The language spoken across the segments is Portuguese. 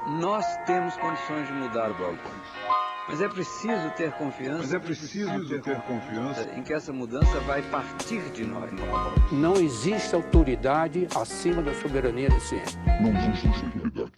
Nós temos condições de mudar o Brasil. Mas é preciso ter confiança. Em que essa mudança vai partir de nós. Não existe autoridade acima da soberania da ciência. Não existe autoridade.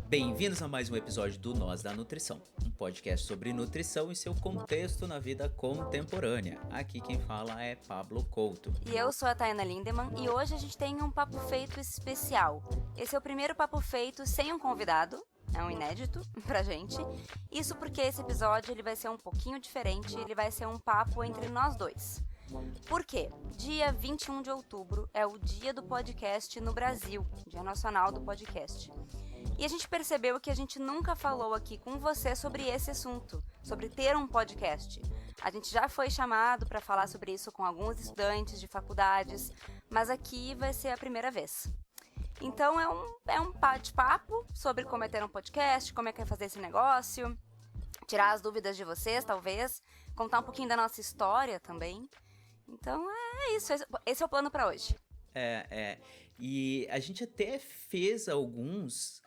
Bem-vindos a mais um episódio do Nós da Nutrição, um podcast sobre nutrição e seu contexto na vida contemporânea. Aqui quem fala é Pablo Couto. E eu sou a Tayana Lindemann e hoje a gente tem um papo feito especial. Esse é o primeiro papo feito sem um convidado, é um inédito pra gente. Isso porque esse episódio ele vai ser um pouquinho diferente, ele vai ser um papo entre nós dois. Por quê? Dia 21 de outubro é o dia do podcast no Brasil, Dia Nacional do Podcast. E a gente percebeu que a gente nunca falou aqui com você sobre esse assunto, sobre ter um podcast. A gente já foi chamado para falar sobre isso com alguns estudantes de faculdades, mas aqui vai ser a primeira vez. Então é um bate-papo sobre como é ter um podcast, como é que é fazer esse negócio, tirar as dúvidas de vocês, talvez, contar um pouquinho da nossa história também. Então é isso, esse é o plano para hoje. E a gente até fez alguns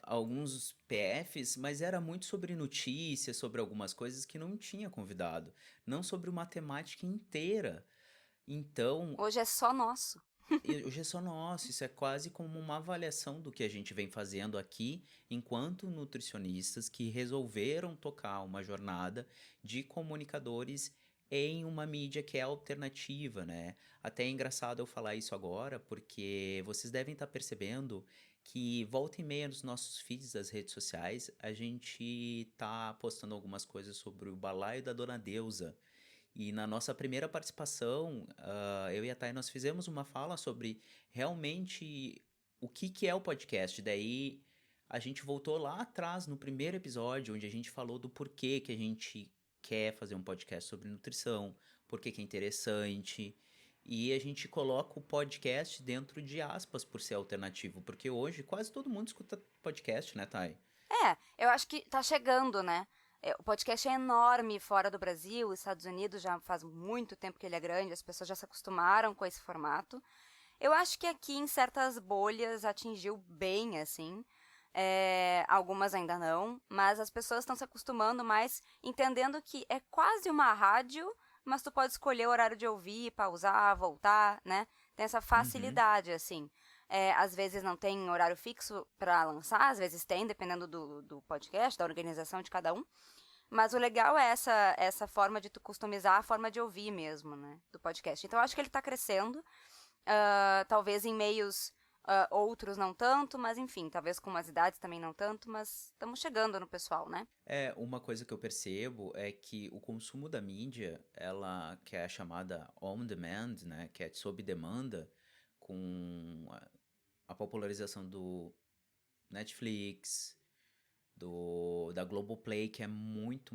PFs, mas era muito sobre notícias, sobre algumas coisas que não tinha convidado, não sobre uma temática inteira. Então... Hoje é só nosso. Hoje é só nosso, isso é quase como uma avaliação do que a gente vem fazendo aqui, enquanto nutricionistas que resolveram tocar uma jornada de comunicadores em uma mídia que é alternativa, né? Até é engraçado eu falar isso agora, porque vocês devem estar percebendo que volta e meia nos nossos feeds das redes sociais, a gente tá postando algumas coisas sobre o balaio da Dona Deusa. E na nossa primeira participação, eu e a Thay, nós fizemos uma fala sobre realmente o que é o podcast. Daí a gente voltou lá atrás, no primeiro episódio, onde a gente falou do porquê que a gente quer fazer um podcast sobre nutrição, porque que é interessante, e a gente coloca o podcast dentro de aspas por ser alternativo, porque hoje quase todo mundo escuta podcast, né, Thay? Eu acho que tá chegando, né? O podcast é enorme fora do Brasil, os Estados Unidos já faz muito tempo que ele é grande, as pessoas já se acostumaram com esse formato. Eu acho que aqui em certas bolhas atingiu bem, assim, algumas ainda não, mas as pessoas estão se acostumando mais, entendendo que é quase uma rádio, mas tu pode escolher o horário de ouvir, pausar, voltar, né? Tem essa facilidade, assim. Às vezes não tem horário fixo para lançar, às vezes tem, dependendo do podcast, da organização de cada um. Mas o legal é essa forma de tu customizar a forma de ouvir mesmo, né? Do podcast. Então eu acho que ele tá crescendo, talvez em meios... outros não tanto, mas enfim, talvez com umas idades também não tanto, mas estamos chegando no pessoal, né? Uma coisa que eu percebo é que o consumo da mídia, ela que é a chamada on demand, né, que é sob demanda, com a popularização do Netflix, da Globoplay, que é muito,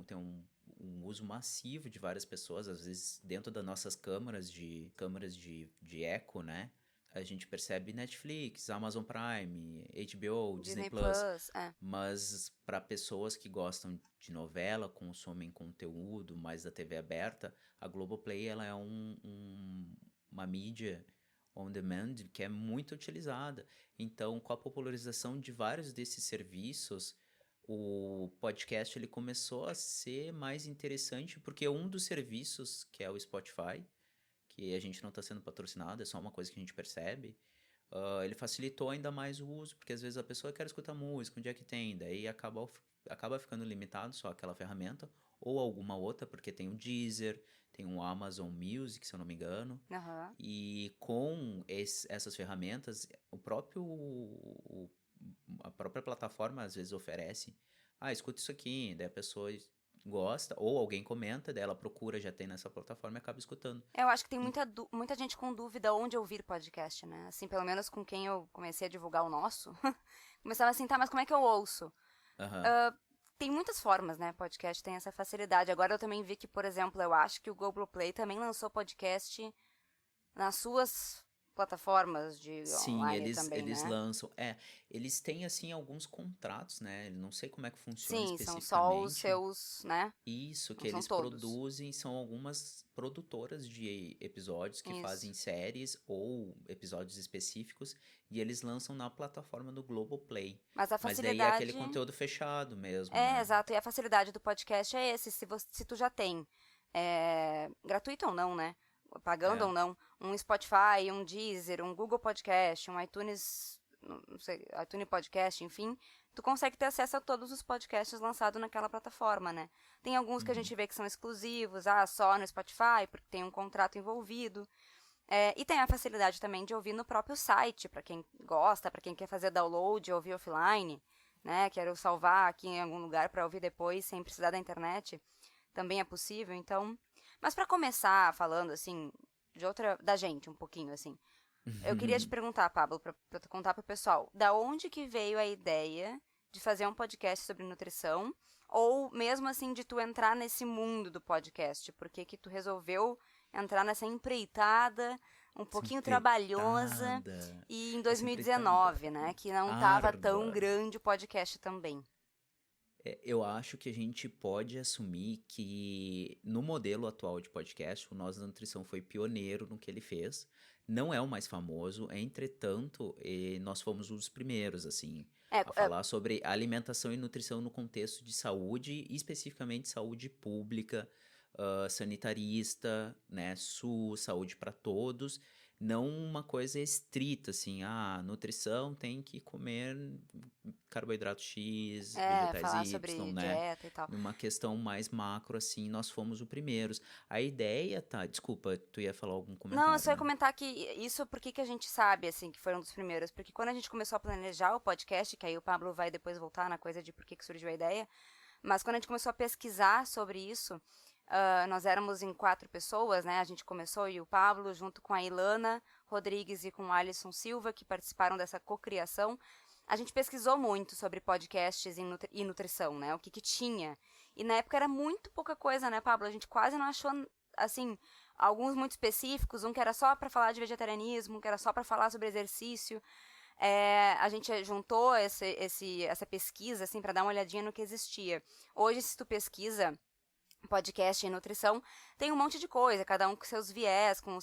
tem um uso massivo de várias pessoas, às vezes dentro das nossas câmaras de eco, né? A gente percebe Netflix, Amazon Prime, HBO, Disney Plus, mas para pessoas que gostam de novela, consomem conteúdo mais da TV aberta, a Globoplay ela é uma mídia on demand que é muito utilizada. Então, com a popularização de vários desses serviços, o podcast ele começou a ser mais interessante, porque um dos serviços, que é o Spotify, que a gente não está sendo patrocinado, é só uma coisa que a gente percebe, ele facilitou ainda mais o uso, porque às vezes a pessoa quer escutar música, onde é que tem? Daí acaba ficando limitado só aquela ferramenta, ou alguma outra, porque tem o Deezer, tem o Amazon Music, se eu não me engano, e com essas ferramentas, a própria plataforma às vezes oferece, escuta isso aqui, daí a pessoa gosta, ou alguém comenta, daí ela procura, já tem nessa plataforma e acaba escutando. Eu acho que tem muita gente com dúvida onde ouvir podcast, né? Assim, pelo menos com quem eu comecei a divulgar o nosso, começava assim, mas como é que eu ouço? Tem muitas formas, né? Podcast tem essa facilidade. Agora eu também vi que, por exemplo, eu acho que o Globoplay também lançou podcast nas suas plataformas de Sim, online também, eles né? lançam. Eles têm, assim, alguns contratos, né? Não sei como é que funciona Sim, são só os especificamente. seus, né? Isso, que Não são eles todos. produzem, são algumas produtoras de episódios que fazem Isso. séries ou episódios específicos e eles lançam na plataforma do Globoplay. Mas a Mas daí é aquele facilidade. conteúdo fechado mesmo, É, né? exato. E a facilidade do podcast é esse. Se tu já tem, gratuito ou não, né? Pagando É. ou não, um Spotify, um Deezer, um Google Podcast, um iTunes, não sei, iTunes Podcast, enfim, tu consegue ter acesso a todos os podcasts lançados naquela plataforma, né? Tem alguns que a Uhum. gente vê que são exclusivos, só no Spotify, porque tem um contrato envolvido. E tem a facilidade também de ouvir no próprio site, para quem gosta, para quem quer fazer download, ouvir offline, né? Quero salvar aqui em algum lugar para ouvir depois sem precisar da internet. Também é possível, então. Mas para começar falando assim da gente um pouquinho assim. Eu queria te perguntar, Pablo, para tu contar pro pessoal, da onde que veio a ideia de fazer um podcast sobre nutrição, ou mesmo assim de tu entrar nesse mundo do podcast? Por que que tu resolveu entrar nessa empreitada um Essa pouquinho trabalhosa empreitada. e em Essa empreitada 2019, né, que não tava tão árdua. grande o podcast também? Eu acho que a gente pode assumir que no modelo atual de podcast, o Nós da Nutrição foi pioneiro no que ele fez. Não é o mais famoso, entretanto, nós fomos os primeiros, assim, É, a falar sobre alimentação e nutrição no contexto de saúde, e especificamente saúde pública, sanitarista, né, SUS, saúde para todos, não uma coisa estrita, assim, nutrição tem que comer carboidrato X, vegetais falar Y, sobre né? dieta e tal. Numa questão mais macro, assim, nós fomos os primeiros. A ideia, tá? Desculpa, tu ia falar algum Não, eu comentário, só ia né? comentar que isso, por que que a gente sabe, assim, que foram dos primeiros? Porque quando a gente começou a planejar o podcast, que aí o Pablo vai depois voltar na coisa de por que que surgiu a ideia, mas quando a gente começou a pesquisar sobre isso, nós éramos em 4 pessoas, né? A gente começou e o Pablo, junto com a Ilana Rodrigues e com o Alisson Silva, que participaram dessa cocriação, a gente pesquisou muito sobre podcasts e nutrição, né? O que que tinha. E na época era muito pouca coisa, né, Pablo? A gente quase não achou, assim, alguns muito específicos, um que era só para falar de vegetarianismo, um que era só para falar sobre exercício. A gente juntou essa pesquisa, assim, para dar uma olhadinha no que existia. Hoje, se tu pesquisa podcast e nutrição, tem um monte de coisa, cada um com seus viés, com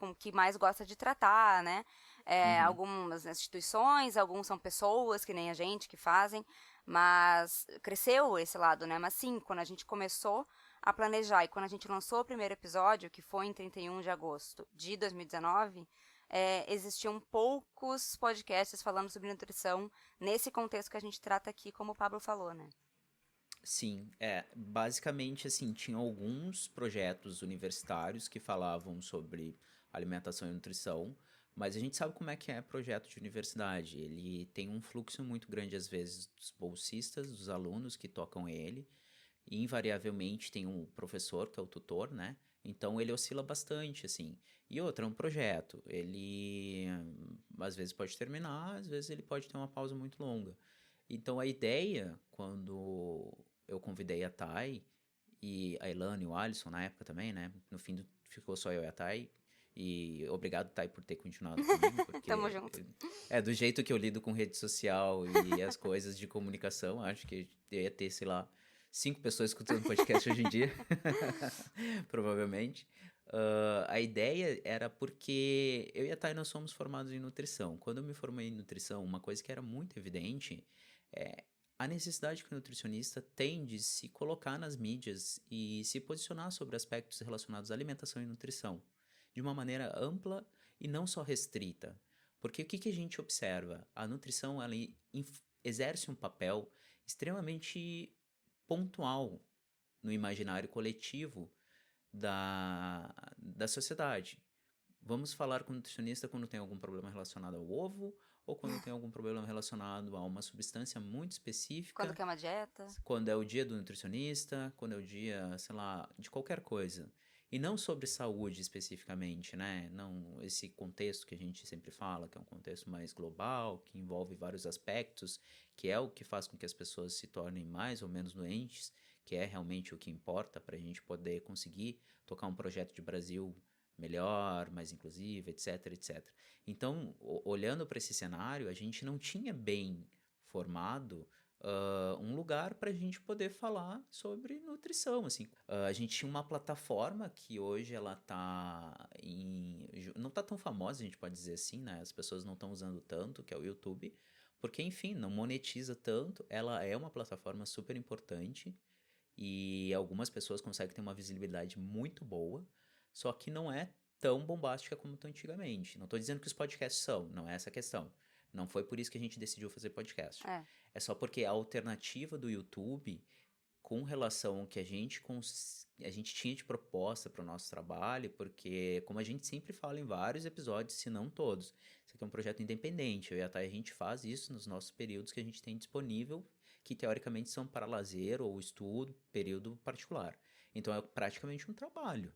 o que mais gosta de tratar, né? Uhum. Algumas instituições, alguns são pessoas, que nem a gente, que fazem, mas cresceu esse lado, né? Mas sim, quando a gente começou a planejar e quando a gente lançou o primeiro episódio, que foi em 31 de agosto de 2019, existiam poucos podcasts falando sobre nutrição nesse contexto que a gente trata aqui, como o Pablo falou, né? Sim, basicamente assim, tinha alguns projetos universitários que falavam sobre alimentação e nutrição, mas a gente sabe como é que é projeto de universidade. Ele tem um fluxo muito grande, às vezes, dos bolsistas, dos alunos que tocam ele, e invariavelmente tem um professor, que é o tutor, né? Então ele oscila bastante, assim. E outra, é um projeto. Ele às vezes pode terminar, às vezes ele pode ter uma pausa muito longa. Então a ideia, quando eu convidei a Thay e a Ilana e o Alisson na época também, né? No fim ficou só eu e a Thay. E obrigado, Thay, por ter continuado comigo, Tamo porque junto. do jeito que eu lido com rede social e as coisas de comunicação, acho que eu ia ter, sei lá, 5 pessoas escutando podcast hoje em dia, provavelmente. A ideia era porque eu e a Thay nós somos formados em nutrição. Quando eu me formei em nutrição, uma coisa que era muito evidente é a necessidade que o nutricionista tem de se colocar nas mídias e se posicionar sobre aspectos relacionados à alimentação e nutrição, de uma maneira ampla e não só restrita. Porque o que a gente observa? A nutrição ela exerce um papel extremamente pontual no imaginário coletivo da sociedade. Vamos falar com o nutricionista quando tem algum problema relacionado ao ovo ou quando tem algum problema relacionado a uma substância muito específica. Quando quer uma dieta. Quando é o dia do nutricionista, quando é o dia, sei lá, de qualquer coisa. E não sobre saúde especificamente, né? Não esse contexto que a gente sempre fala, que é um contexto mais global, que envolve vários aspectos, que é o que faz com que as pessoas se tornem mais ou menos doentes, que é realmente o que importa para a gente poder conseguir tocar um projeto de Brasil melhor, mais inclusiva, etc, etc. Então, olhando para esse cenário, a gente não tinha bem formado um lugar para a gente poder falar sobre nutrição, assim. A gente tinha uma plataforma que hoje ela não tá tão famosa, a gente pode dizer assim, né? As pessoas não estão usando tanto, que é o YouTube, porque, enfim, não monetiza tanto. Ela é uma plataforma super importante e algumas pessoas conseguem ter uma visibilidade muito boa, só que não é tão bombástica como antigamente. Não estou dizendo que os podcasts são, não é essa a questão. Não foi por isso que a gente decidiu fazer podcast. É só porque a alternativa do YouTube, com relação ao que a gente tinha de proposta para o nosso trabalho, porque, como a gente sempre fala em vários episódios, se não todos, isso aqui é um projeto independente. Eu e a Thay, a gente faz isso nos nossos períodos que a gente tem disponível, que teoricamente são para lazer ou estudo, período particular. Então é praticamente um trabalho.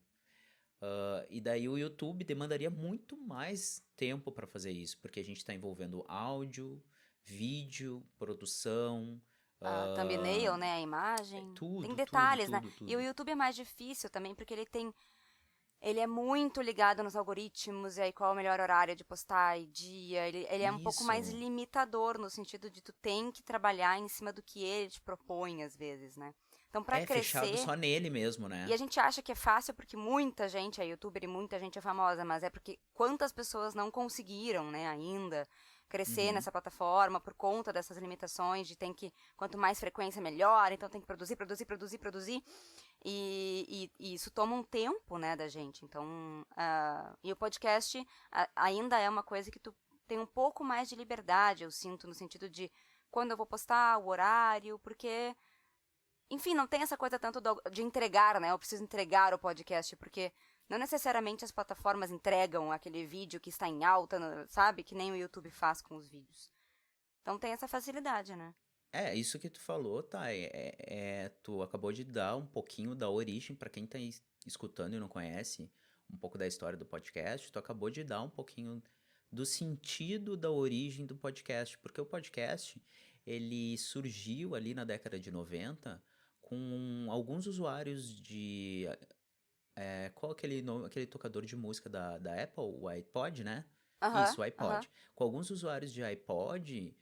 E daí o YouTube demandaria muito mais tempo para fazer isso, porque a gente está envolvendo áudio, vídeo, produção, A thumbnail, né? A imagem. tudo, Tem detalhes, tudo, né? tudo. E o YouTube é mais difícil também, porque ele é muito ligado nos algoritmos, e aí qual é o melhor horário de postar e dia. Ele é um pouco mais Isso. limitador, no sentido de tu tem que trabalhar em cima do que ele te propõe, às vezes, né? Então, pra Fechado crescer... só nele mesmo, né? E a gente acha que é fácil porque muita gente é youtuber e muita gente é famosa, mas é porque quantas pessoas não conseguiram, né, ainda crescer nessa plataforma por conta dessas limitações de quanto mais frequência melhor, então tem que produzir. E isso toma um tempo, né, da gente. Então, e o podcast ainda é uma coisa que tu tem um pouco mais de liberdade, eu sinto, no sentido de quando eu vou postar, o horário, porque... Enfim, não tem essa coisa tanto de entregar, né? Eu preciso entregar o podcast, porque não necessariamente as plataformas entregam aquele vídeo que está em alta, sabe? Que nem o YouTube faz com os vídeos. Então tem essa facilidade, né? Isso que tu falou, tá? Tu acabou de dar um pouquinho da origem para quem tá escutando e não conhece um pouco da história do podcast. Tu acabou de dar um pouquinho do sentido da origem do podcast, porque o podcast ele surgiu ali na década de 90 com alguns usuários de qual aquele nome, aquele tocador de música da Apple, o iPod, né? Isso, o iPod. Com alguns usuários de iPod,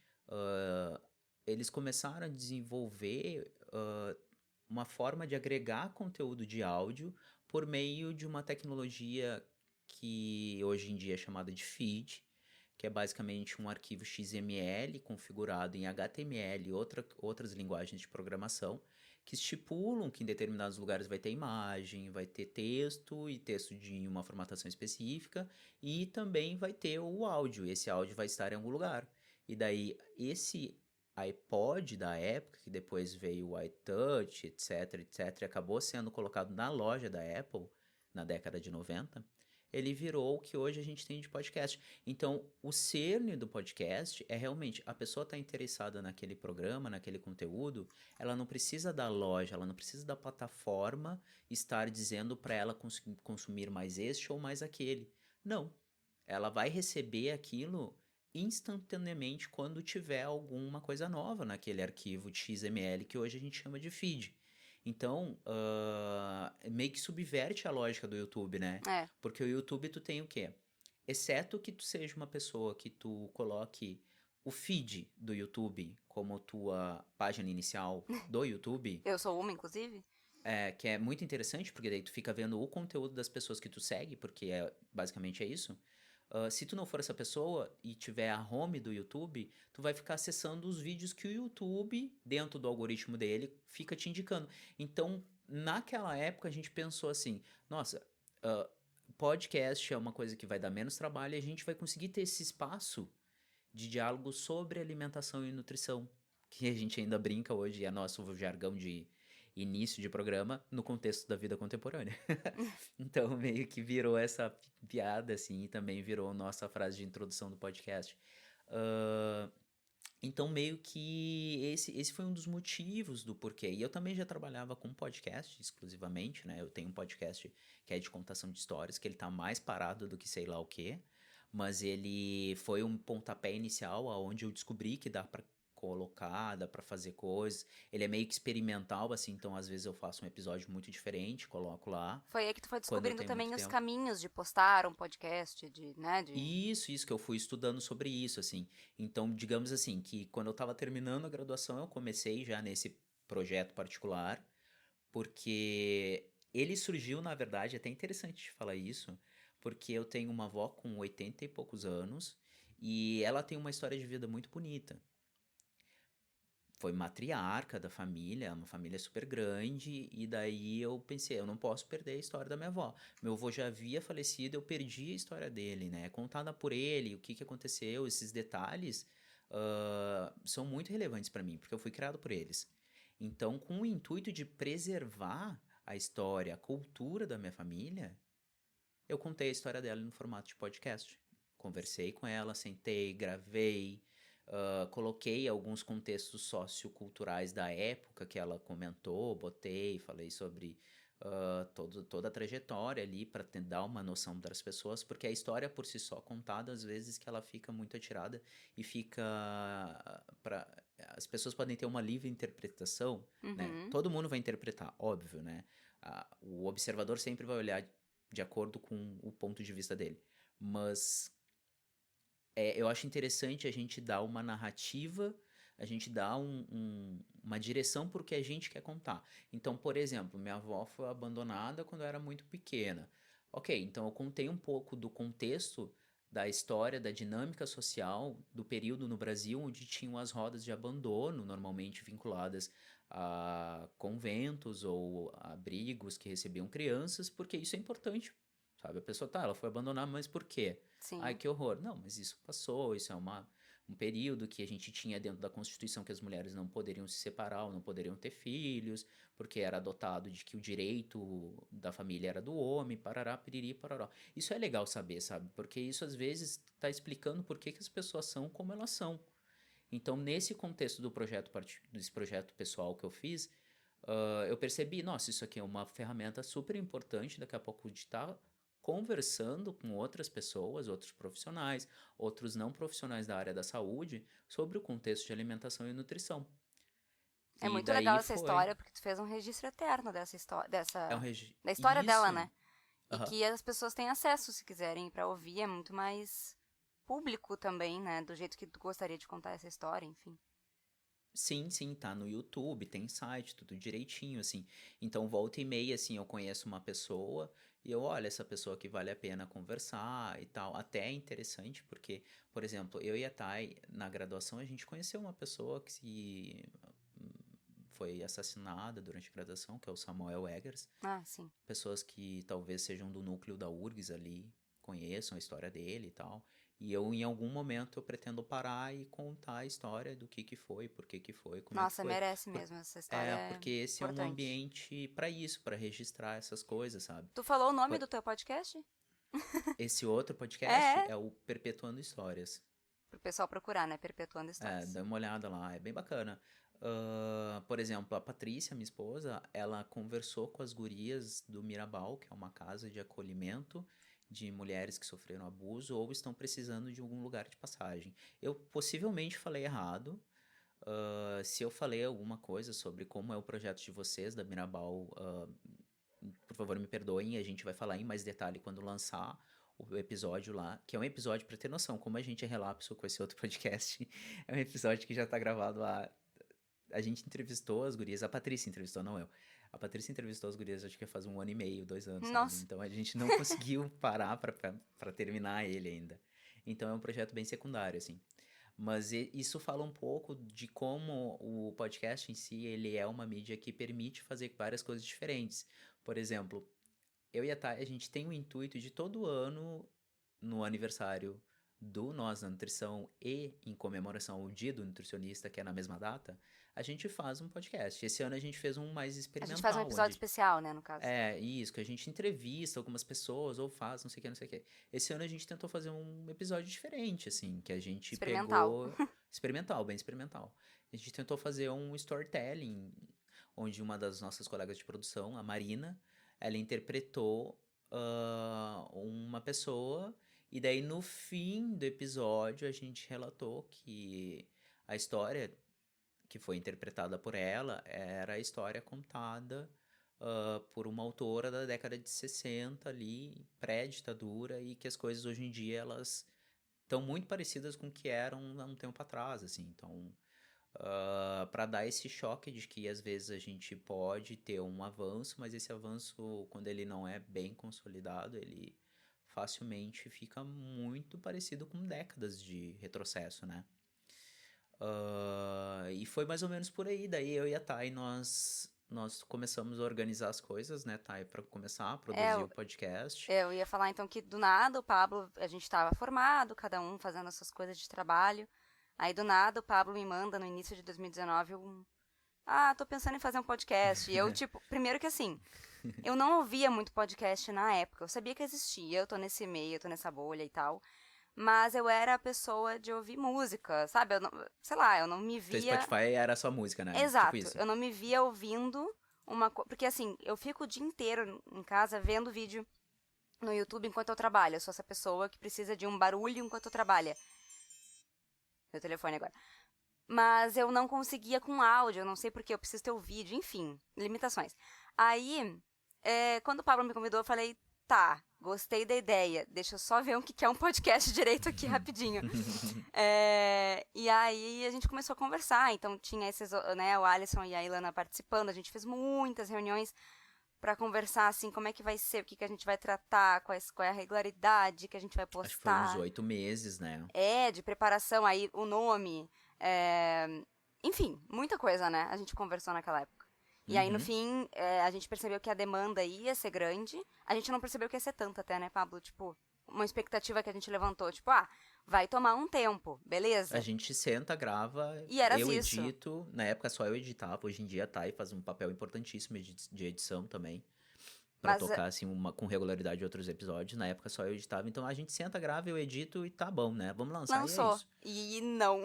eles começaram a desenvolver uma forma de agregar conteúdo de áudio por meio de uma tecnologia que hoje em dia é chamada de feed, que é basicamente um arquivo XML configurado em HTML e outras linguagens de programação, que estipulam que em determinados lugares vai ter imagem, vai ter texto e texto de uma formatação específica, e também vai ter o áudio, e esse áudio vai estar em algum lugar. E daí esse iPod da época, que depois veio o iTouch, etc, e acabou sendo colocado na loja da Apple na década de 90, ele virou o que hoje a gente tem de podcast. Então, o cerne do podcast é realmente a pessoa está interessada naquele programa, naquele conteúdo, ela não precisa da loja, ela não precisa da plataforma estar dizendo para ela consumir mais este ou mais aquele. Não. Ela vai receber aquilo instantaneamente quando tiver alguma coisa nova naquele arquivo de XML que hoje a gente chama de feed. Então, meio que subverte a lógica do YouTube, né? Porque o YouTube tu tem o quê? Exceto que tu seja uma pessoa que tu coloque o feed do YouTube como tua página inicial do YouTube. Eu sou uma, inclusive. Que é muito interessante, porque daí tu fica vendo o conteúdo das pessoas que tu segue, porque basicamente é isso. Se tu não for essa pessoa e tiver a home do YouTube, tu vai ficar acessando os vídeos que o YouTube, dentro do algoritmo dele, fica te indicando. Então, naquela época, a gente pensou assim, nossa, podcast é uma coisa que vai dar menos trabalho e a gente vai conseguir ter esse espaço de diálogo sobre alimentação e nutrição, que a gente ainda brinca hoje, é nosso jargão de início de programa no contexto da vida contemporânea. Então, meio que virou essa piada, assim, e também virou nossa frase de introdução do podcast. Então, meio que esse foi um dos motivos do porquê. E eu também já trabalhava com podcast exclusivamente, né? Eu tenho um podcast que é de contação de histórias, que ele tá mais parado do que sei lá o quê. Mas ele foi um pontapé inicial aonde eu descobri que dá para colocar, dá pra fazer coisas. Ele é meio que experimental, assim, então às vezes eu faço um episódio muito diferente, coloco lá. Foi aí que tu foi Quando eu descobrindo tenho também muito os tempo. caminhos de postar um podcast, Isso que eu fui estudando sobre isso, assim. Então, digamos assim, que quando eu tava terminando a graduação, eu comecei já nesse projeto particular, porque ele surgiu, na verdade, é até interessante falar isso, porque eu tenho uma avó com 80 e poucos anos, e ela tem uma história de vida muito bonita. Foi matriarca da família, uma família super grande, e daí eu pensei, eu não posso perder a história da minha avó. Meu avô já havia falecido, eu perdi a história dele, né? Contada por ele, o que aconteceu, esses detalhes são muito relevantes para mim, porque eu fui criado por eles. Então, com o intuito de preservar a história, a cultura da minha família, eu contei a história dela no formato de podcast. Conversei com ela, sentei, gravei, coloquei alguns contextos socioculturais da época que ela comentou, falei sobre toda a trajetória ali para dar uma noção das pessoas, porque a história por si só contada, às vezes que ela fica muito atirada e fica para as pessoas podem ter uma livre interpretação, né? Todo mundo vai interpretar, óbvio, né? O observador sempre vai olhar de acordo com o ponto de vista dele, mas eu acho interessante a gente dar uma narrativa, a gente dar uma direção para o que a gente quer contar. Então, por exemplo, minha avó foi abandonada quando eu era muito pequena. Ok, então eu contei um pouco do contexto da história, da dinâmica social do período no Brasil onde tinham as rodas de abandono, normalmente vinculadas a conventos ou abrigos que recebiam crianças, porque isso é importante, sabe? A pessoa, ela foi abandonada, mas por quê? Ai, Sim. que horror. Não, mas isso passou, isso é um período que a gente tinha dentro da Constituição que as mulheres não poderiam se separar ou não poderiam ter filhos, porque era adotado de que o direito da família era do homem, parará, piriri, parará. Isso é legal saber, sabe? Porque isso às vezes está explicando por que as pessoas são como elas são. Então, nesse contexto desse projeto pessoal que eu fiz, eu percebi, nossa, isso aqui é uma ferramenta super importante, daqui a pouco de estar conversando com outras pessoas, outros profissionais, outros não profissionais da área da saúde, sobre o contexto de alimentação e nutrição. É E muito legal daí essa foi. história, porque tu fez um registro eterno dessa história, É um regi... da história dela, Isso. né? E Aham. que as pessoas têm acesso, se quiserem, pra ouvir, é muito mais público também, né? Do jeito que tu gostaria de contar essa história, enfim. Sim, sim, tá no YouTube, tem site, tudo direitinho, assim. Então, volta e meia, assim, eu conheço uma pessoa e eu olho essa pessoa que vale a pena conversar e tal. Até é interessante porque, por exemplo, eu e a Thay, na graduação, a gente conheceu uma pessoa que foi assassinada durante a graduação, que é o Samuel Eggers. Ah, sim. Pessoas que talvez sejam do núcleo da URGS ali, conheçam a história dele e tal. E eu, em algum momento, eu pretendo parar e contar a história do que foi, por que foi, como é que Nossa, foi. merece Por- mesmo. Essa história é Porque esse é um importante. ambiente para isso, para registrar essas coisas, sabe? Tu falou o nome Por- do teu podcast? Esse outro podcast É. é o Perpetuando Histórias. Pro pessoal procurar, né? Perpetuando Histórias. Dá uma olhada lá, é bem bacana. Por exemplo, a Patrícia, minha esposa, ela conversou com as gurias do Mirabal, que é uma casa de acolhimento de mulheres que sofreram abuso ou estão precisando de algum lugar de passagem. Eu possivelmente falei errado. Se eu falei alguma coisa sobre como é o projeto de vocês, da Mirabal, por favor me perdoem, a gente vai falar em mais detalhe quando lançar o episódio lá, que é um episódio para ter noção, como a gente é relapso com esse outro podcast, é um episódio que já tá gravado há... A gente entrevistou as gurias, a Patrícia entrevistou, não eu. A Patrícia entrevistou as gurias, acho que faz 1 ano e meio, 2 anos, sabe? Nossa. Então a gente não conseguiu parar pra terminar ele ainda. Então é um projeto bem secundário, assim. Mas isso fala um pouco de como o podcast em si, ele é uma mídia que permite fazer várias coisas diferentes. Por exemplo, eu e a Thay, a gente tem o intuito de todo ano, no aniversário do Nós da Nutrição e em comemoração ao Dia do Nutricionista, que é na mesma data, a gente faz um podcast. Esse ano a gente fez um mais A gente faz um experimental, episódio onde especial, né, no caso. isso, que a gente entrevista algumas pessoas ou faz, não sei o que, não sei o que. Esse ano a gente tentou fazer um episódio diferente, assim, que a gente Experimental. pegou... Experimental, bem experimental. A gente tentou fazer um storytelling, onde uma das nossas colegas de produção, a Marina, ela interpretou uma pessoa e daí no fim do episódio a gente relatou que a história que foi interpretada por ela, era a história contada por uma autora da década de 60 ali, pré-ditadura, e que as coisas hoje em dia, elas estão muito parecidas com o que eram há um tempo atrás, assim. Então, para dar esse choque de que às vezes a gente pode ter um avanço, mas esse avanço, quando ele não é bem consolidado, ele facilmente fica muito parecido com décadas de retrocesso, né? E foi mais ou menos por aí. Daí eu e a Thay, nós começamos a organizar as coisas, né, Thay, para começar a produzir o podcast. Eu ia falar então que do nada o Pablo, a gente estava formado, cada um fazendo as suas coisas de trabalho. Aí do nada o Pablo me manda no início de 2019 tô pensando em fazer um podcast. E eu, tipo, primeiro que assim, eu não ouvia muito podcast na época. Eu sabia que existia, eu tô nesse meio, eu tô nessa bolha e tal. Mas eu era a pessoa de ouvir música, sabe? Eu não me via... Teu Spotify era só música, né? Exato, Tipo isso. eu não me via ouvindo uma coisa... Porque assim, eu fico o dia inteiro em casa vendo vídeo no YouTube enquanto eu trabalho. Eu sou essa pessoa que precisa de um barulho enquanto eu trabalho. Meu telefone agora. Mas eu não conseguia com áudio, eu não sei porque, eu preciso ter o vídeo, enfim, limitações. Aí, quando o Pablo me convidou, eu falei, tá, gostei da ideia, deixa eu só ver o que é um podcast direito aqui rapidinho. E aí a gente começou a conversar, então tinha esses, né, o Alisson e a Ilana participando, a gente fez muitas reuniões pra conversar, assim, como é que vai ser, o que a gente vai tratar, qual é a regularidade que a gente vai postar. Acho que foi uns 8 meses, né? De preparação, aí o nome, enfim, muita coisa, né, a gente conversou naquela época. E aí, no fim, a gente percebeu que a demanda ia ser grande. A gente não percebeu que ia ser tanta até, né, Pablo? Tipo, uma expectativa que a gente levantou, tipo, vai tomar um tempo, beleza? A gente senta, grava, E era eu isso. edito. Na época só eu editava, hoje em dia a Thay faz um papel importantíssimo de edição também. Pra tocar, assim, com regularidade outros episódios. Na época só eu editava, então a gente senta, grava, eu edito e tá bom, né? Vamos lançar, Lançou. e é isso. E não...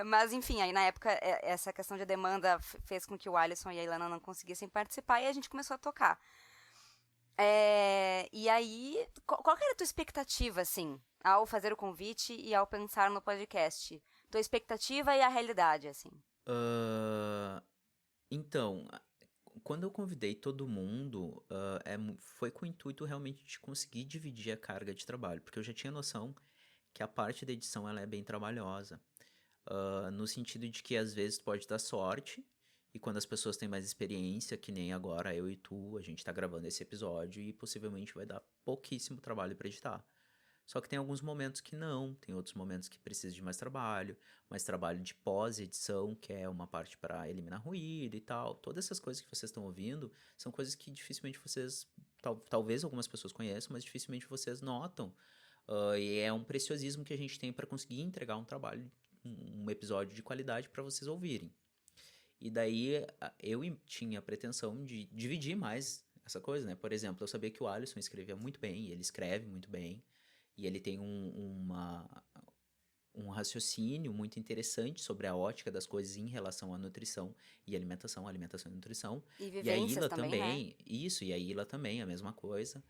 mas enfim, aí na época essa questão de demanda fez com que o Alisson e a Ilana não conseguissem participar e a gente começou a tocar. E aí, qual que era a tua expectativa, assim, ao fazer o convite e ao pensar no podcast? Tua expectativa e a realidade, assim. Então, quando eu convidei todo mundo, foi com o intuito realmente de conseguir dividir a carga de trabalho, porque eu já tinha noção que a parte da edição ela é bem trabalhosa. No sentido de que às vezes tu pode dar sorte, e quando as pessoas têm mais experiência, que nem agora eu e tu, a gente tá gravando esse episódio e possivelmente vai dar pouquíssimo trabalho pra editar. Só que tem alguns momentos que não, tem outros momentos que precisa de mais trabalho de pós-edição, que é uma parte para eliminar ruído e tal. Todas essas coisas que vocês estão ouvindo são coisas que dificilmente vocês, talvez algumas pessoas conheçam, mas dificilmente vocês notam. E é um preciosismo que a gente tem para conseguir entregar um trabalho, um episódio de qualidade para vocês ouvirem. E daí eu tinha a pretensão de dividir mais essa coisa, né? Por exemplo, eu sabia que o Alisson escrevia muito bem, ele escreve muito bem, e ele tem um raciocínio muito interessante sobre a ótica das coisas em relação à nutrição e alimentação e nutrição. E vivências a Ila também, né? Isso, e a Ila também, a mesma coisa.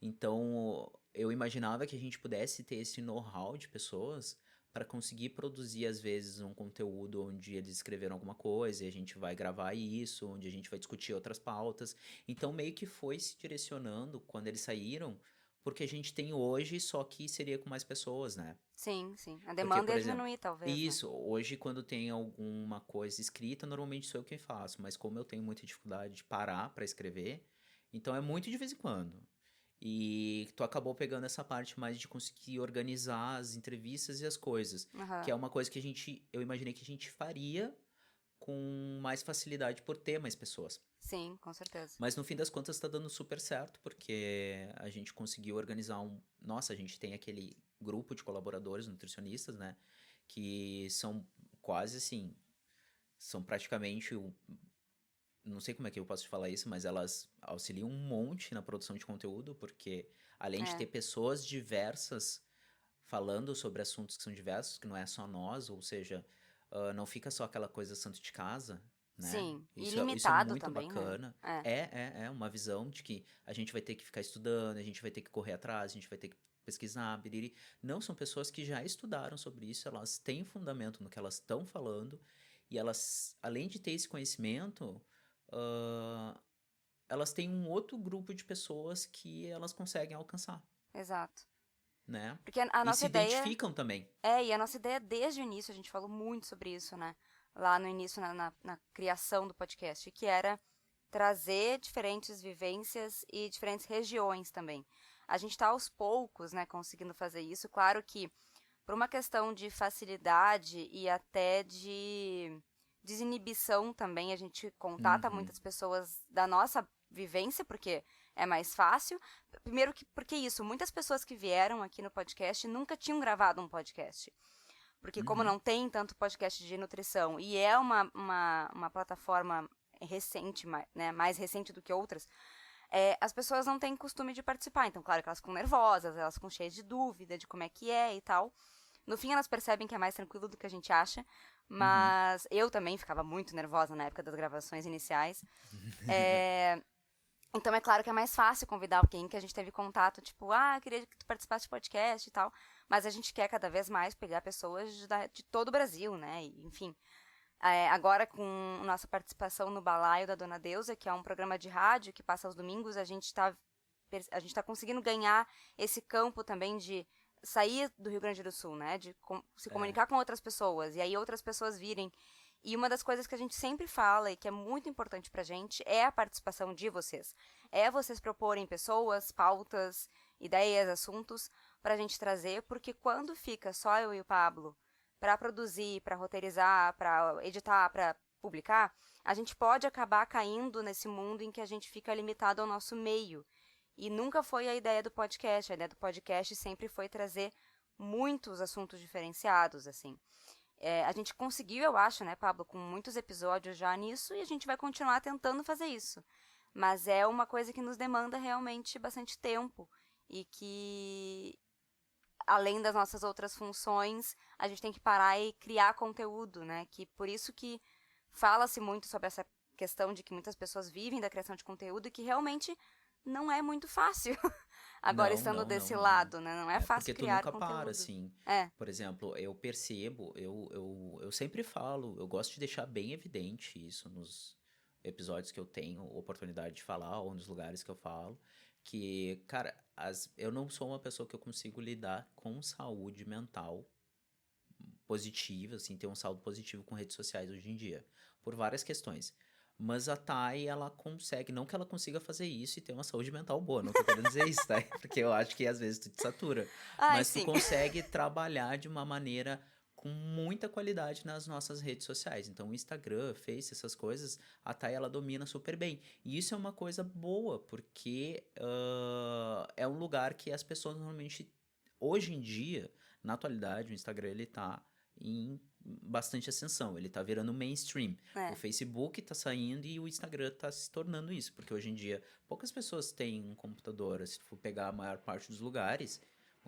Então, eu imaginava que a gente pudesse ter esse know-how de pessoas para conseguir produzir, às vezes, um conteúdo onde eles escreveram alguma coisa e a gente vai gravar isso, onde a gente vai discutir outras pautas. Então, meio que foi se direcionando quando eles saíram, porque a gente tem hoje, só que seria com mais pessoas, né? Sim. A demanda ia diminuir, talvez. Isso, né? Hoje quando tem alguma coisa escrita, normalmente sou eu quem faço, mas como eu tenho muita dificuldade de parar para escrever, então é muito de vez em quando. E tu acabou pegando essa parte mais de conseguir organizar as entrevistas e as coisas, que é uma coisa que eu imaginei que a gente faria com mais facilidade por ter mais pessoas. Sim, com certeza. Mas no fim das contas tá dando super certo, porque a gente conseguiu organizar Nossa, a gente tem aquele grupo de colaboradores nutricionistas, né? Que são quase assim... São praticamente... Não sei como é que eu posso te falar isso, mas elas auxiliam um monte na produção de conteúdo, porque além de ter pessoas diversas falando sobre assuntos que são diversos, que não é só nós, ou seja, não fica só aquela coisa santo de casa, né? Sim, Isso é muito também, bacana. Né? É uma visão de que a gente vai ter que ficar estudando, a gente vai ter que correr atrás, a gente vai ter que pesquisar, biriri. Não, são pessoas que já estudaram sobre isso, elas têm fundamento no que elas estão falando, e elas, além de ter esse conhecimento, elas têm um outro grupo de pessoas que elas conseguem alcançar. Exato. Né? Porque a nossa ideia... E se identificam também. E a nossa ideia desde o início, a gente falou muito sobre isso, né? Lá no início, na criação do podcast, que era trazer diferentes vivências e diferentes regiões também. A gente está aos poucos, né, conseguindo fazer isso. Claro que por uma questão de facilidade e até de desinibição também, a gente contata muitas pessoas da nossa vivência, porque é mais fácil. Primeiro que porque isso, muitas pessoas que vieram aqui no podcast nunca tinham gravado um podcast. Porque como não tem tanto podcast de nutrição e é uma plataforma recente, né, mais recente do que outras, as pessoas não têm costume de participar. Então, claro que elas ficam nervosas, elas ficam cheias de dúvida de como é que é e tal. No fim, elas percebem que é mais tranquilo do que a gente acha. Mas eu também ficava muito nervosa na época das gravações iniciais. Então, é claro que é mais fácil convidar alguém que a gente teve contato, tipo, queria que tu participasse de podcast e tal. Mas a gente quer cada vez mais pegar pessoas de todo o Brasil, né? E, enfim, agora com nossa participação no Balaio da Dona Deusa, que é um programa de rádio que passa aos domingos, a gente tá conseguindo ganhar esse campo também de sair do Rio Grande do Sul, né? De se comunicar com outras pessoas, e aí outras pessoas virem. E uma das coisas que a gente sempre fala e que é muito importante pra gente é a participação de vocês. É vocês proporem pessoas, pautas, ideias, assuntos pra gente trazer, porque quando fica só eu e o Pablo pra produzir, pra roteirizar, pra editar, pra publicar, a gente pode acabar caindo nesse mundo em que a gente fica limitado ao nosso meio. E nunca foi a ideia do podcast. A ideia do podcast sempre foi trazer muitos assuntos diferenciados, assim. A gente conseguiu, eu acho, né, Pablo, com muitos episódios já nisso, e a gente vai continuar tentando fazer isso. Mas é uma coisa que nos demanda realmente bastante tempo e que, além das nossas outras funções, a gente tem que parar e criar conteúdo, né? Que por isso que fala-se muito sobre essa questão de que muitas pessoas vivem da criação de conteúdo e que realmente não é muito fácil. Agora, estando desse lado, né? Não é fácil criar conteúdo. Porque tu nunca para, assim. Por exemplo, eu percebo, eu sempre falo, eu gosto de deixar bem evidente isso nos episódios que eu tenho oportunidade de falar ou nos lugares que eu falo, que, cara, eu não sou uma pessoa que eu consigo lidar com saúde mental positiva, assim, ter um saldo positivo com redes sociais hoje em dia, por várias questões. Mas a Thay, ela consegue, não que ela consiga fazer isso e ter uma saúde mental boa, não tô querendo dizer isso, tá? Porque eu acho que às vezes tu te satura. Mas sim, tu consegue trabalhar de uma maneira com muita qualidade nas nossas redes sociais. Então, o Instagram, Face, essas coisas, a Thay, ela domina super bem. E isso é uma coisa boa, porque é um lugar que as pessoas normalmente, hoje em dia, na atualidade, o Instagram, ele tá em bastante ascensão, ele tá virando mainstream. O Facebook tá saindo e o Instagram tá se tornando isso, porque hoje em dia poucas pessoas têm um computador. Se tu for pegar a maior parte dos lugares,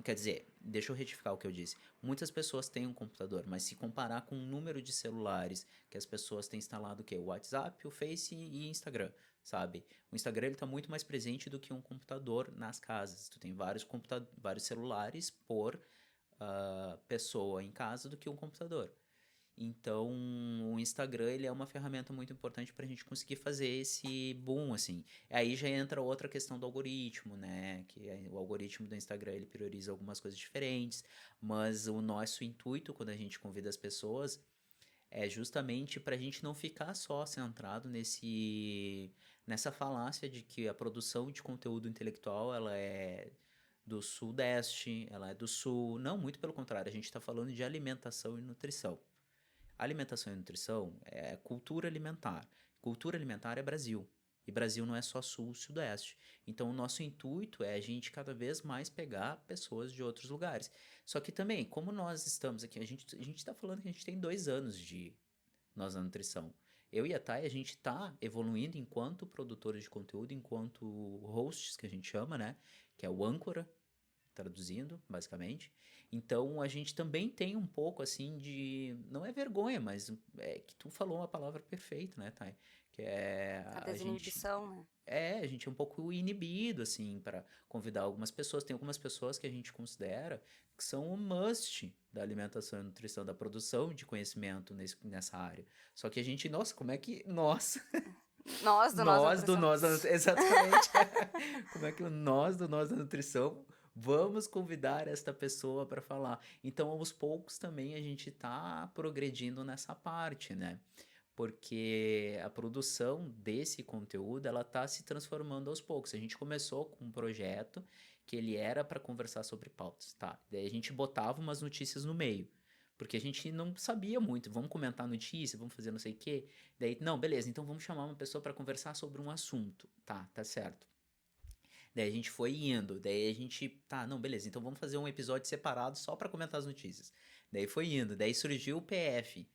quer dizer, deixa eu retificar o que eu disse, muitas pessoas têm um computador, mas se comparar com o número de celulares que as pessoas têm instalado, o quê? O WhatsApp, o Face e Instagram, sabe? O Instagram, ele tá muito mais presente do que um computador nas casas. Tu tem vários celulares por pessoa em casa do que um computador. Então, o Instagram, ele é uma ferramenta muito importante pra gente conseguir fazer esse boom, assim. Aí já entra outra questão do algoritmo, né? Que o algoritmo do Instagram, ele prioriza algumas coisas diferentes, mas o nosso intuito, quando a gente convida as pessoas, é justamente pra gente não ficar só centrado nessa falácia de que a produção de conteúdo intelectual, ela é do Sudeste, ela é do Sul. Não, muito pelo contrário, a gente está falando de alimentação e nutrição. Alimentação e nutrição é cultura alimentar. Cultura alimentar é Brasil. E Brasil não é só Sul e Sudeste. Então, o nosso intuito é a gente cada vez mais pegar pessoas de outros lugares. Só que também, como nós estamos aqui, a gente está falando que a gente tem 2 anos de Nós na Nutrição. Eu e a Thay, a gente está evoluindo enquanto produtores de conteúdo, enquanto hosts, que a gente chama, né? Que é o âncora. traduzindo, basicamente. Então, a gente também tem um pouco, assim, de... Não é vergonha, mas é que tu falou uma palavra perfeita, né, Thay? Que é A desinibição, né? a gente é um pouco inibido, assim, para convidar algumas pessoas. Tem algumas pessoas que a gente considera que são o must da alimentação e nutrição, da produção de conhecimento nessa área. Só que a gente, nossa, como é que... Nossa... Nós do Nós da nutrição. Exatamente. Como é que nós da nutrição vamos convidar esta pessoa para falar? Então, aos poucos também a gente está progredindo nessa parte, né? Porque a produção desse conteúdo, ela está se transformando aos poucos. A gente começou com um projeto que ele era para conversar sobre pautas, tá? Daí a gente botava umas notícias no meio. Porque a gente não sabia muito, vamos comentar notícia, vamos fazer não sei o quê. Daí, não, beleza, então vamos chamar uma pessoa para conversar sobre um assunto. Tá certo. Daí a gente foi indo, daí a gente, tá, não, beleza, então vamos fazer um episódio separado só para comentar as notícias. Daí foi indo, daí surgiu o PF.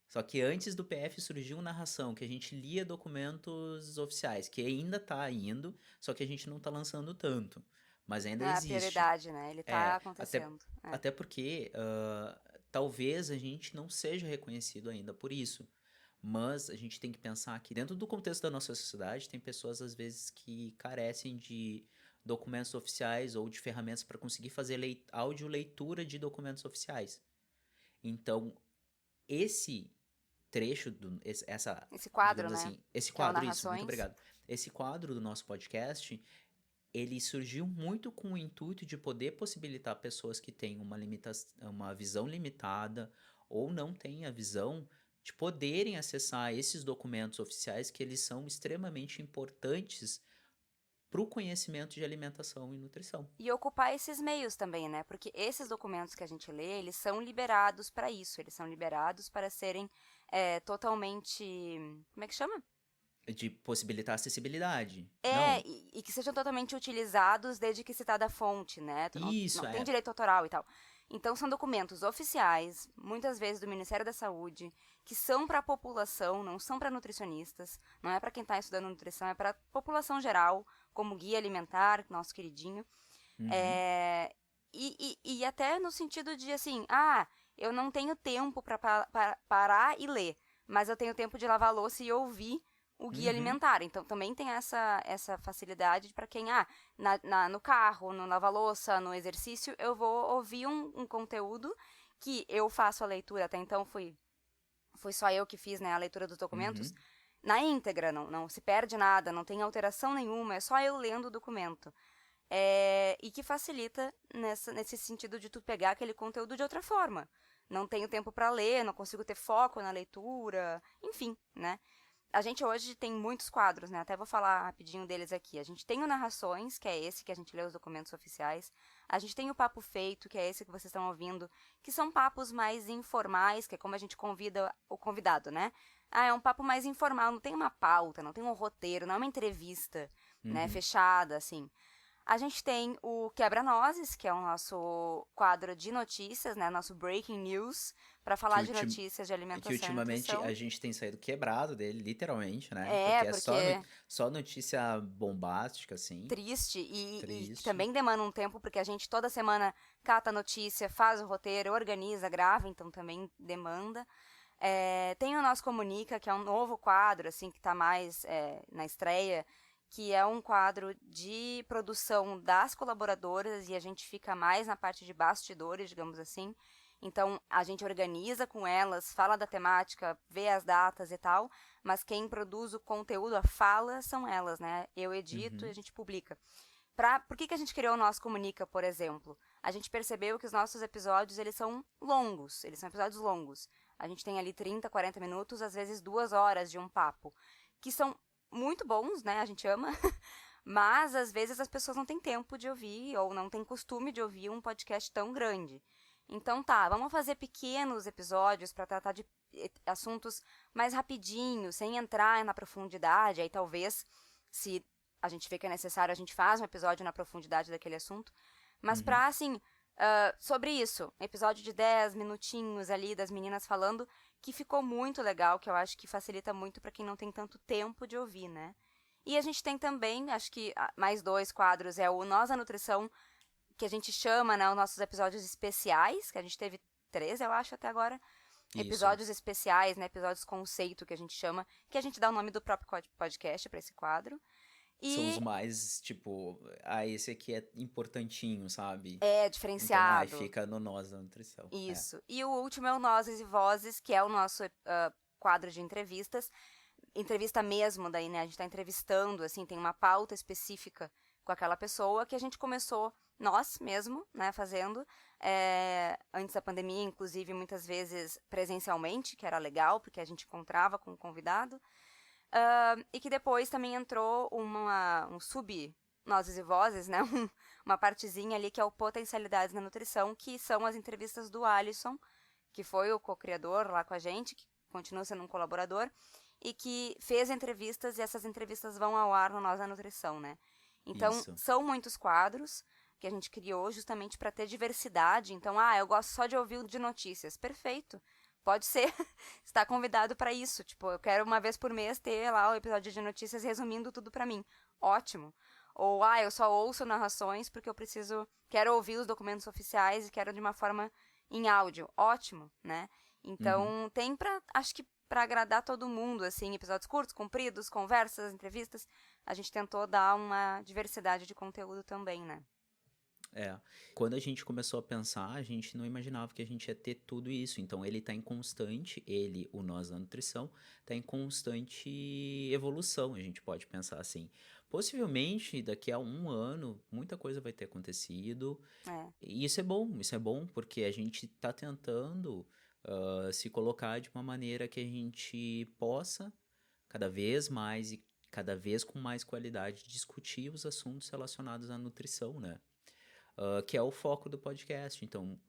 Só que antes do PF surgiu narração, que a gente lia documentos oficiais, que ainda tá indo, só que a gente não tá lançando tanto. Mas ainda existe. É a prioridade, né? Ele tá acontecendo. Até porque talvez a gente não seja reconhecido ainda por isso. Mas a gente tem que pensar que dentro do contexto da nossa sociedade tem pessoas às vezes que carecem de documentos oficiais ou de ferramentas para conseguir fazer audioleitura de documentos oficiais. Então, esse trecho, esse quadro, né? Assim, esse quadro, isso, muito obrigado. Esse quadro do nosso podcast, ele surgiu muito com o intuito de poder possibilitar pessoas que têm uma visão limitada ou não têm a visão de poderem acessar esses documentos oficiais que eles são extremamente importantes para o conhecimento de alimentação e nutrição. E ocupar esses meios também, né? Porque esses documentos que a gente lê, eles são liberados para isso. Eles são liberados para serem totalmente... Como é que chama? De possibilitar acessibilidade. E que sejam totalmente utilizados desde que citada a fonte, né? Isso, não tem direito autoral e tal. Então, são documentos oficiais, muitas vezes do Ministério da Saúde, que são para a população, não são para nutricionistas, não é para quem está estudando nutrição, é para a população geral, como guia alimentar, nosso queridinho. Uhum. E até no sentido de, assim, eu não tenho tempo para parar e ler, mas eu tenho tempo de lavar a louça e ouvir o guia alimentar. Então, também tem essa facilidade para quem, no carro, no lava-louça, no exercício, eu vou ouvir um conteúdo que eu faço a leitura. Até então, foi só eu que fiz, né, a leitura dos documentos. Na íntegra, não se perde nada, não tem alteração nenhuma, é só eu lendo o documento. E que facilita nesse sentido de tu pegar aquele conteúdo de outra forma. Não tenho tempo para ler, não consigo ter foco na leitura, enfim, né? A gente hoje tem muitos quadros, né? Até vou falar rapidinho deles aqui. A gente tem o Narrações, que é esse que a gente lê os documentos oficiais. A gente tem o Papo Feito, que é esse que vocês estão ouvindo, que são papos mais informais, que é como a gente convida o convidado, né? É um papo mais informal, não tem uma pauta, não tem um roteiro, não é uma entrevista, né, fechada, assim. A gente tem o Quebra-Nozes, que é o nosso quadro de notícias, né? Nosso Breaking News, para falar de notícias de alimentação e ultimamente e nutrição. A gente tem saído quebrado dele, literalmente, né? Porque é só notícia bombástica, assim. Triste. E também demanda um tempo, porque a gente toda semana cata a notícia, faz o roteiro, organiza, grava, então também demanda. Tem o Nosso Comunica, que é um novo quadro, assim, que está mais na estreia, que é um quadro de produção das colaboradoras e a gente fica mais na parte de bastidores, digamos assim. Então, a gente organiza com elas, fala da temática, vê as datas e tal, mas quem produz o conteúdo, a fala, são elas, né? Eu edito e a gente publica. Por que a gente criou o Nosso Comunica, por exemplo? A gente percebeu que os nossos episódios, eles são longos, eles são episódios longos. A gente tem ali 30, 40 minutos, às vezes 2 horas de um papo, que são muito bons, né? A gente ama, mas às vezes as pessoas não têm tempo de ouvir ou não têm costume de ouvir um podcast tão grande. Então vamos fazer pequenos episódios para tratar de assuntos mais rapidinho, sem entrar na profundidade. Aí talvez, se a gente vê que é necessário, a gente faz um episódio na profundidade daquele assunto. Mas para, assim, sobre isso, episódio de 10 minutinhos ali das meninas falando, que ficou muito legal, que eu acho que facilita muito para quem não tem tanto tempo de ouvir, né? E a gente tem também, acho que mais 2 quadros, é o Nós da Nutrição, que a gente chama, né, os nossos episódios especiais, que a gente teve 3, eu acho, até agora. Episódios especiais, né, episódios conceito, que a gente chama, que a gente dá o nome do próprio podcast para esse quadro. São os mais, tipo, esse aqui é importantinho, sabe? É, diferenciado. Então, fica no Nós da Nutrição. Isso. E o último é o Nozes e Vozes, que é o nosso quadro de entrevistas. Entrevista mesmo, daí, né? A gente tá entrevistando, assim, tem uma pauta específica com aquela pessoa que a gente começou, nós mesmo, né, fazendo, antes da pandemia, inclusive, muitas vezes presencialmente, que era legal, porque a gente encontrava com o convidado. E que depois também entrou um sub-Nozes e Vozes, né? Uma partezinha ali que é o Potencialidades na Nutrição, que são as entrevistas do Alisson, que foi o co-criador lá com a gente, que continua sendo um colaborador, e que fez entrevistas, e essas entrevistas vão ao ar no Nós da Nutrição, né? Então, são muitos quadros que a gente criou justamente para ter diversidade. Então, eu gosto só de ouvir de notícias. Perfeito. Pode ser, está convidado para isso. Tipo, eu quero uma vez por mês ter lá o episódio de notícias resumindo tudo para mim. Ótimo. Ou, eu só ouço narrações porque eu quero ouvir os documentos oficiais e quero de uma forma em áudio. Ótimo, né? Então, tem acho que para agradar todo mundo, assim, episódios curtos, compridos, conversas, entrevistas, a gente tentou dar uma diversidade de conteúdo também, né? Quando a gente começou a pensar, a gente não imaginava que a gente ia ter tudo isso. Então, ele tá em constante, o Nós da Nutrição, tá em constante evolução, a gente pode pensar assim. Possivelmente, daqui a 1 ano, muita coisa vai ter acontecido. E isso é bom, porque a gente tá tentando se colocar de uma maneira que a gente possa, cada vez mais e cada vez com mais qualidade, discutir os assuntos relacionados à nutrição, né? Que é o foco do podcast. Então,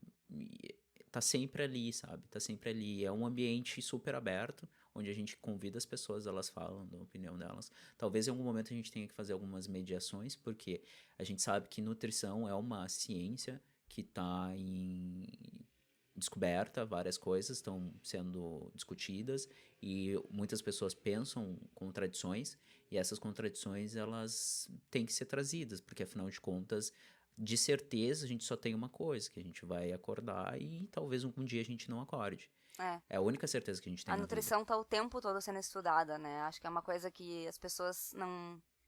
tá sempre ali, sabe? Tá sempre ali. É um ambiente super aberto, onde a gente convida as pessoas, elas falam da opinião delas. Talvez em algum momento a gente tenha que fazer algumas mediações, porque a gente sabe que nutrição é uma ciência que tá em descoberta, várias coisas estão sendo discutidas e muitas pessoas pensam contradições, e essas contradições, elas têm que ser trazidas, porque afinal de contas, de certeza, a gente só tem uma coisa, que a gente vai acordar e talvez um dia a gente não acorde. É a única certeza que a gente tem. A nutrição tá o tempo todo sendo estudada, né? Acho que é uma coisa que as pessoas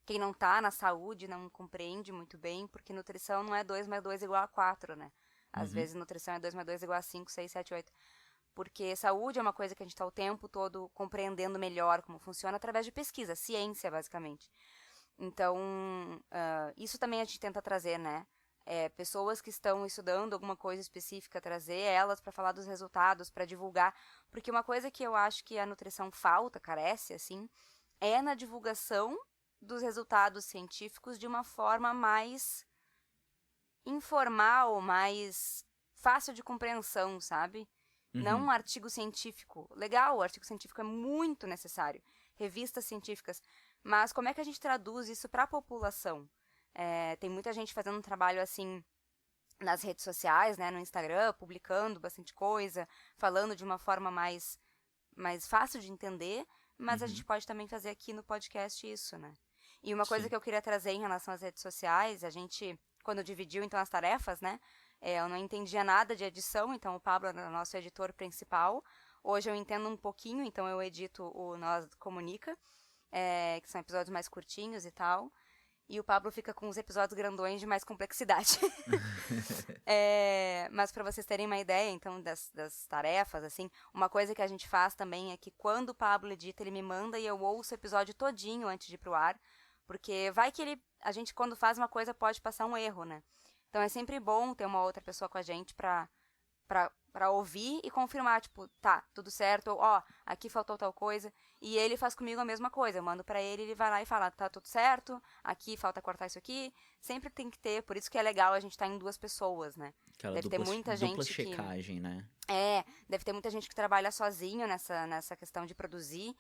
quem não tá na saúde não compreende muito bem, porque nutrição não é 2 mais 2 igual a 4, né? Às vezes nutrição é 2 mais 2 igual a 5, 6, 7, 8. Porque saúde é uma coisa que a gente tá o tempo todo compreendendo melhor como funciona através de pesquisa, ciência, basicamente. Então, isso também a gente tenta trazer, né? Pessoas que estão estudando alguma coisa específica, trazer elas para falar dos resultados, para divulgar. Porque uma coisa que eu acho que a nutrição carece, assim, é na divulgação dos resultados científicos de uma forma mais informal, mais fácil de compreensão, sabe? Não um artigo científico. Legal, o artigo científico é muito necessário. Revistas científicas. Mas como é que a gente traduz isso para a população? Tem muita gente fazendo um trabalho assim nas redes sociais, né, no Instagram, publicando bastante coisa, falando de uma forma mais fácil de entender, mas a gente pode também fazer aqui no podcast isso, né? E uma coisa que eu queria trazer em relação às redes sociais, a gente, quando dividiu então as tarefas, né, eu não entendia nada de edição, então o Pablo era o nosso editor principal. Hoje eu entendo um pouquinho, então eu edito o Nós Comunica, que são episódios mais curtinhos e tal. E o Pablo fica com os episódios grandões de mais complexidade. Mas para vocês terem uma ideia, então, das tarefas, assim, uma coisa que a gente faz também é que quando o Pablo edita, ele me manda e eu ouço o episódio todinho antes de ir pro ar, porque vai que a gente, quando faz uma coisa, pode passar um erro, né? Então é sempre bom ter uma outra pessoa com a gente pra ouvir e confirmar, tipo, tá, tudo certo, ou, aqui faltou tal coisa, e ele faz comigo a mesma coisa, eu mando pra ele vai lá e fala, tá tudo certo, aqui falta cortar isso aqui, sempre tem que ter, por isso que é legal a gente estar em 2 pessoas, né? Aquela deve ter muita dupla gente checagem, né? Deve ter muita gente que trabalha sozinho nessa questão de produzir,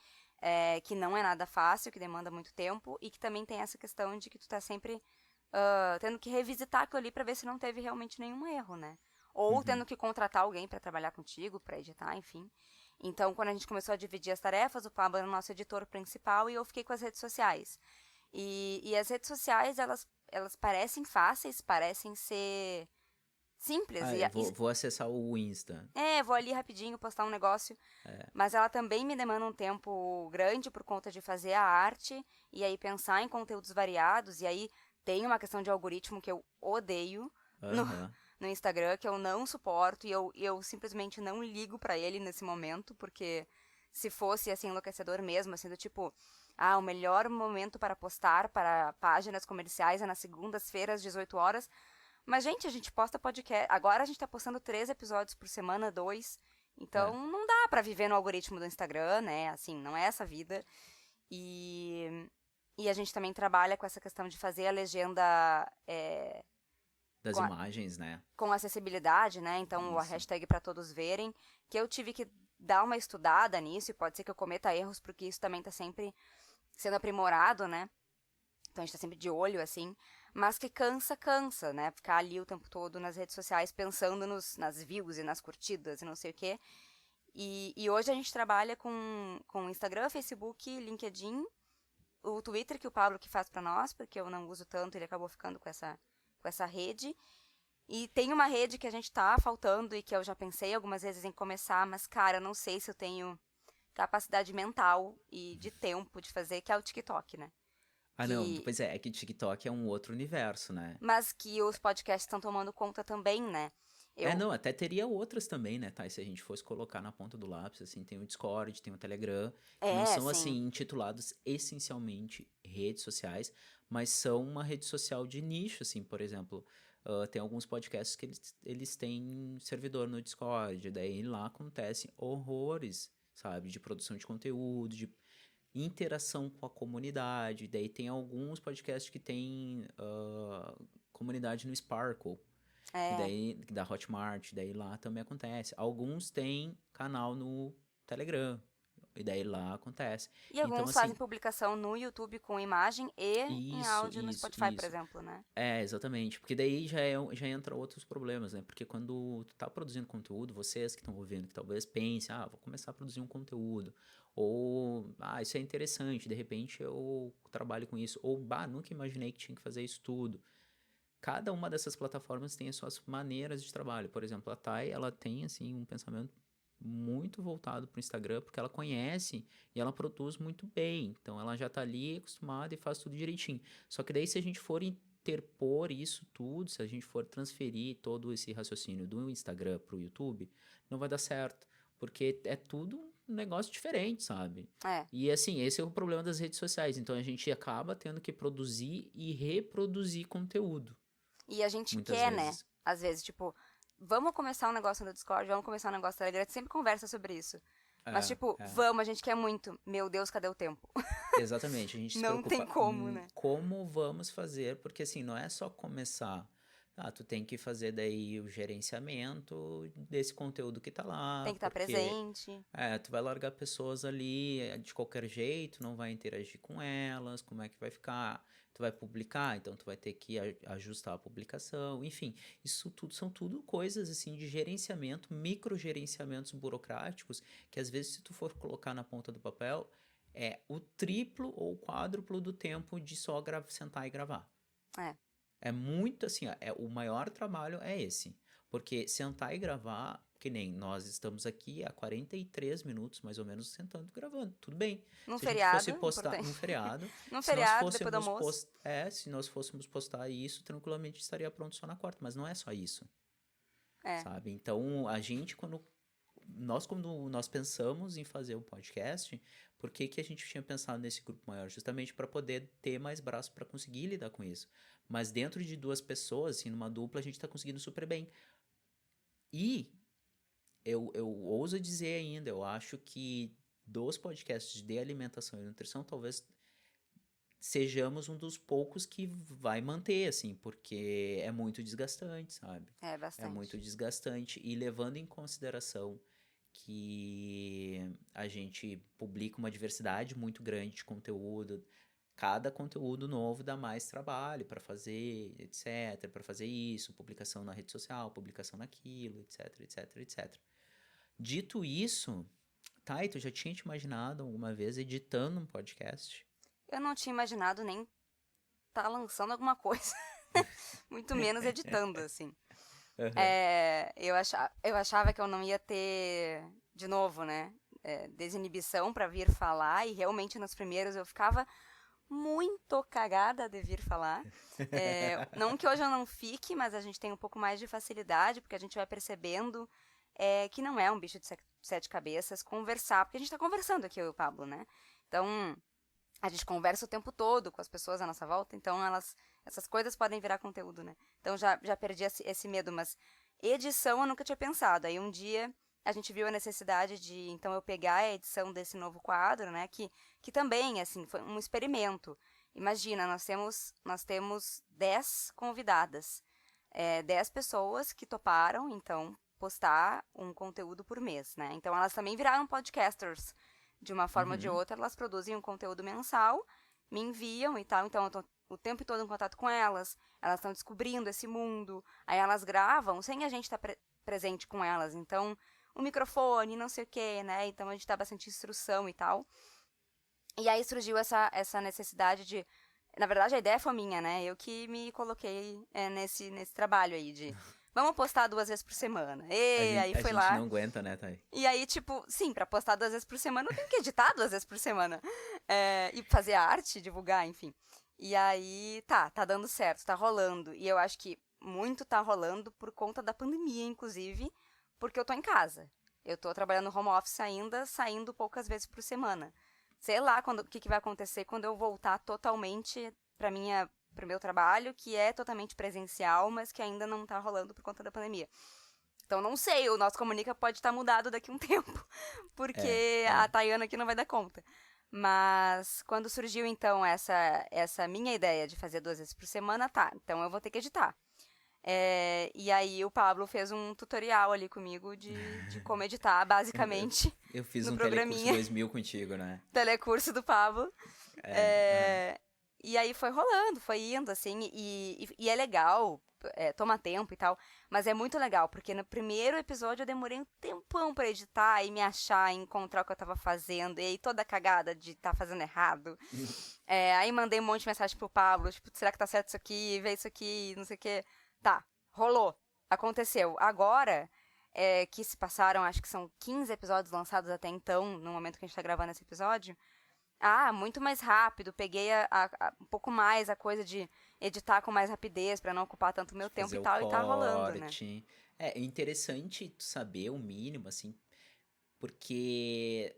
que não é nada fácil, que demanda muito tempo, e que também tem essa questão de que tu tá sempre tendo que revisitar aquilo ali pra ver se não teve realmente nenhum erro, né? Ou tendo que contratar alguém para trabalhar contigo, para editar, enfim. Então, quando a gente começou a dividir as tarefas, o Pablo era o nosso editor principal e eu fiquei com as redes sociais. E as redes sociais, elas elas parecem fáceis, parecem ser simples. Vou acessar o Insta. Vou ali rapidinho postar um negócio. Mas ela também me demanda um tempo grande por conta de fazer a arte e aí pensar em conteúdos variados. E aí tem uma questão de algoritmo que eu odeio no Instagram, que eu não suporto e eu simplesmente não ligo pra ele nesse momento, porque se fosse, assim, enlouquecedor mesmo, assim, do tipo, o melhor momento para postar para páginas comerciais é nas segundas-feiras, 18 horas. Mas, gente, a gente posta podcast. Agora a gente tá postando 3 episódios por semana, 2. Então, não dá pra viver no algoritmo do Instagram, né? Assim, não é essa vida. E a gente também trabalha com essa questão de fazer a legenda das imagens, né? Com acessibilidade, né? Então, a hashtag pra todos verem, que eu tive que dar uma estudada nisso, e pode ser que eu cometa erros, porque isso também tá sempre sendo aprimorado, né? Então, a gente tá sempre de olho, assim. Mas que cansa, né? Ficar ali o tempo todo nas redes sociais pensando nas views e nas curtidas e não sei o quê. E hoje a gente trabalha com Instagram, Facebook, LinkedIn, o Twitter, que o Pablo que faz pra nós, porque eu não uso tanto, ele acabou ficando com essa rede. E tem uma rede que a gente tá faltando e que eu já pensei algumas vezes em começar, mas, cara, eu não sei se eu tenho capacidade mental e de tempo de fazer, que é o TikTok, né? Não, pois é que o TikTok é um outro universo, né? Mas que os podcasts estão tomando conta também, né? Não, até teria outras também, né, tá? E se a gente fosse colocar na ponta do lápis, assim, tem o Discord, tem o Telegram, que não são, assim, intitulados essencialmente redes sociais, mas são uma rede social de nicho, assim, por exemplo, tem alguns podcasts que eles têm servidor no Discord, daí lá acontecem horrores, sabe, de produção de conteúdo, de interação com a comunidade, daí tem alguns podcasts que tem comunidade no Sparkle, e daí da Hotmart, daí lá também acontece. Alguns têm canal no Telegram, e daí lá acontece. E alguns então, fazem publicação no YouTube com imagem e em áudio no Spotify, por exemplo, né? Exatamente, porque daí já entra outros problemas, né? Porque quando tu tá produzindo conteúdo, vocês que estão ouvindo, que talvez pensem, vou começar a produzir um conteúdo, ou, isso é interessante, de repente eu trabalho com isso, ou, nunca imaginei que tinha que fazer isso tudo. Cada uma dessas plataformas tem as suas maneiras de trabalho. Por exemplo, a Thay, ela tem, assim, um pensamento muito voltado para o Instagram, porque ela conhece e ela produz muito bem. Então, ela já tá ali acostumada e faz tudo direitinho. Só que daí, se a gente for interpor isso tudo, se a gente for transferir todo esse raciocínio do Instagram para o YouTube, não vai dar certo. Porque é tudo um negócio diferente, sabe? E, assim, esse é o problema das redes sociais. Então, a gente acaba tendo que produzir e reproduzir conteúdo. E a gente quer, né? Às vezes, tipo, vamos começar um negócio no Discord, vamos começar um negócio no Telegram, a gente sempre conversa sobre isso. Mas, tipo, vamos, a gente quer muito. Meu Deus, cadê o tempo? Exatamente, a gente se não tem como, né? Como vamos fazer, porque assim, não é só começar. Tu tem que fazer daí o gerenciamento desse conteúdo que tá lá. Tem que estar presente. Tu vai largar pessoas ali de qualquer jeito, não vai interagir com elas, como é que vai ficar? Tu vai publicar, então tu vai ter que ajustar a publicação, enfim, isso tudo são tudo coisas assim de gerenciamento, microgerenciamentos burocráticos, que às vezes se tu for colocar na ponta do papel, é o triplo ou quádruplo do tempo de só sentar e gravar. É muito assim, o maior trabalho é esse, porque sentar e gravar, que nem nós estamos aqui há 43 minutos, mais ou menos, sentando e gravando. Tudo bem. Num se feriado, a gente fosse postar num feriado. Num feriado, depois do almoço. Se nós fôssemos postar isso, tranquilamente estaria pronto só na quarta. Mas não é só isso. Sabe? Então, a gente, quando nós pensamos em fazer o podcast, por que a gente tinha pensado nesse grupo maior? Justamente para poder ter mais braço para conseguir lidar com isso. Mas dentro de 2 pessoas, assim, numa dupla, a gente está conseguindo super bem. E eu ouso dizer ainda, eu acho que dos podcasts de alimentação e nutrição, talvez sejamos um dos poucos que vai manter, assim, porque é muito desgastante, sabe? Bastante. É muito desgastante. E levando em consideração que a gente publica uma diversidade muito grande de conteúdo, cada conteúdo novo dá mais trabalho para fazer, etc., para fazer isso, publicação na rede social, publicação naquilo, etc, etc, etc. Dito isso, Thay, tu já tinha te imaginado alguma vez editando um podcast? Eu não tinha imaginado nem tá lançando alguma coisa. Muito menos editando, assim. Aham. Eu achava que eu não ia ter, de novo, né, desinibição pra vir falar, e realmente nos primeiros eu ficava muito cagada de vir falar. Não que hoje eu não fique, mas a gente tem um pouco mais de facilidade, porque a gente vai percebendo que não é um bicho de sete cabeças conversar, porque a gente tá conversando aqui, eu e o Pablo, né? Então, a gente conversa o tempo todo com as pessoas à nossa volta, então essas coisas podem virar conteúdo, né? Então já perdi esse medo, mas edição eu nunca tinha pensado. Aí um dia a gente viu a necessidade de, então, eu pegar a edição desse novo quadro, né? Que também, assim, foi um experimento. Imagina, nós temos 10 convidadas, 10 pessoas que toparam, então, postar um conteúdo por mês, né? Então elas também viraram podcasters. De uma forma ou de outra, elas produzem um conteúdo mensal, me enviam e tal, então eu tô o tempo todo em contato com elas estão descobrindo esse mundo, aí elas gravam sem a gente estar presente com elas, então o microfone, não sei o que, né, então a gente dá bastante instrução e tal. E aí surgiu essa necessidade de, na verdade a ideia foi minha, né, eu que me coloquei nesse trabalho aí de... Vamos postar 2 vezes por semana. Aí foi lá. A gente não aguenta, né, Thay? E aí, tipo, sim, pra postar 2 vezes por semana, eu tenho que editar 2 vezes por semana. E fazer arte, divulgar, enfim. E aí, tá dando certo, tá rolando. E eu acho que muito tá rolando por conta da pandemia, inclusive, porque eu tô em casa. Eu tô trabalhando home office ainda, saindo poucas vezes por semana. Sei lá o que vai acontecer quando eu voltar totalmente pro meu trabalho, que é totalmente presencial, mas que ainda não tá rolando por conta da pandemia. Então, não sei, o nosso Comunica pode estar mudado daqui a um tempo, porque a Tayana aqui não vai dar conta. Mas, quando surgiu, então, essa minha ideia de fazer 2 vezes por semana, então eu vou ter que editar. E aí, o Pablo fez um tutorial ali comigo de como editar, basicamente, Eu fiz no um programinha. Telecurso 2000 contigo, né? Telecurso do Pablo. E aí foi rolando, foi indo, assim, e é legal, toma tempo e tal, mas é muito legal, porque no primeiro episódio eu demorei um tempão pra editar e me achar, encontrar o que eu tava fazendo, e aí toda cagada de tá fazendo errado. Aí mandei um monte de mensagem pro Pablo, tipo, será que tá certo isso aqui, vê isso aqui, não sei o quê. Tá, rolou, aconteceu. Agora, que se passaram, acho que são 15 episódios lançados até então, no momento que a gente tá gravando esse episódio, muito mais rápido, peguei um pouco mais a coisa de editar com mais rapidez pra não ocupar tanto meu tempo e tal, e tá rolando, né? É interessante tu saber o mínimo, assim, porque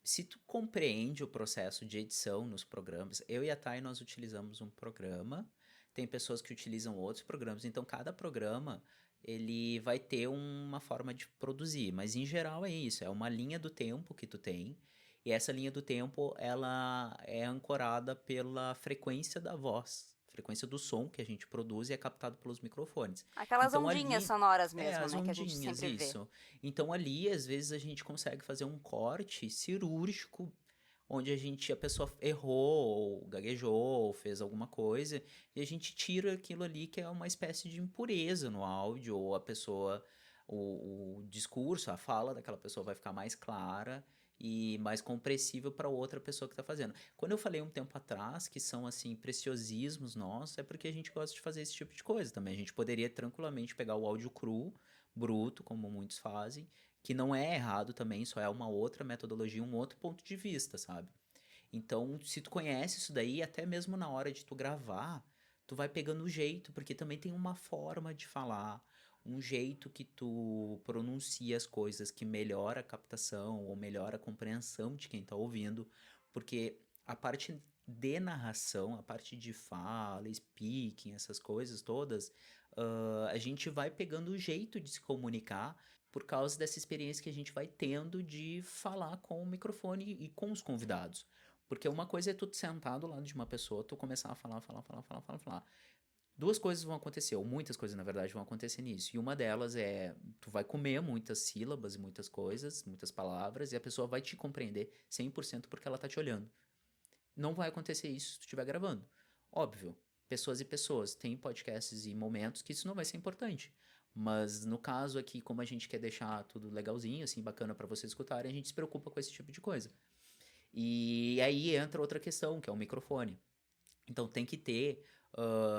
se tu compreende o processo de edição nos programas, eu e a Thay, nós utilizamos um programa, tem pessoas que utilizam outros programas, então cada programa, ele vai ter uma forma de produzir, mas em geral é isso, é uma linha do tempo que tu tem, e essa linha do tempo, ela é ancorada pela frequência da voz, frequência do som que a gente produz e é captado pelos microfones. Aquelas então, ondinhas ali, sonoras mesmo, as né, ondinhas, que a gente sempre vê. isso. Então ali, às vezes, a gente consegue fazer um corte cirúrgico, onde a pessoa errou, ou gaguejou, ou fez alguma coisa, e a gente tira aquilo ali que é uma espécie de impureza no áudio, ou a pessoa, o discurso, a fala daquela pessoa vai ficar mais clara, e mais compreensível para outra pessoa que está fazendo. Quando eu falei um tempo atrás que são assim preciosismos nossos, é porque a gente gosta de fazer esse tipo de coisa também. A gente poderia tranquilamente pegar o áudio cru, bruto, como muitos fazem, que não é errado também, só é uma outra metodologia, um outro ponto de vista, sabe? Então, se tu conhece isso daí, até mesmo na hora de tu gravar, tu vai pegando o jeito, porque também tem uma forma de falar, um jeito que tu pronuncia as coisas que melhora a captação ou melhora a compreensão de quem tá ouvindo, porque a parte de narração, a parte de fala, speaking, essas coisas todas, a gente vai pegando o jeito de se comunicar por causa dessa experiência que a gente vai tendo de falar com o microfone e com os convidados. Porque uma coisa é tu sentar do lado de uma pessoa, tu começar a falar. Duas coisas vão acontecer, ou muitas coisas, na verdade, vão acontecer nisso. E uma delas é, tu vai comer muitas sílabas e muitas coisas, muitas palavras, e a pessoa vai te compreender 100% porque ela tá te olhando. Não vai acontecer isso se tu estiver gravando. Óbvio, pessoas e pessoas. Tem podcasts e momentos que isso não vai ser importante. Mas no caso aqui, como a gente quer deixar tudo legalzinho, assim, bacana pra vocês escutarem, a gente se preocupa com esse tipo de coisa. E aí entra outra questão, que é o microfone. Então tem que ter,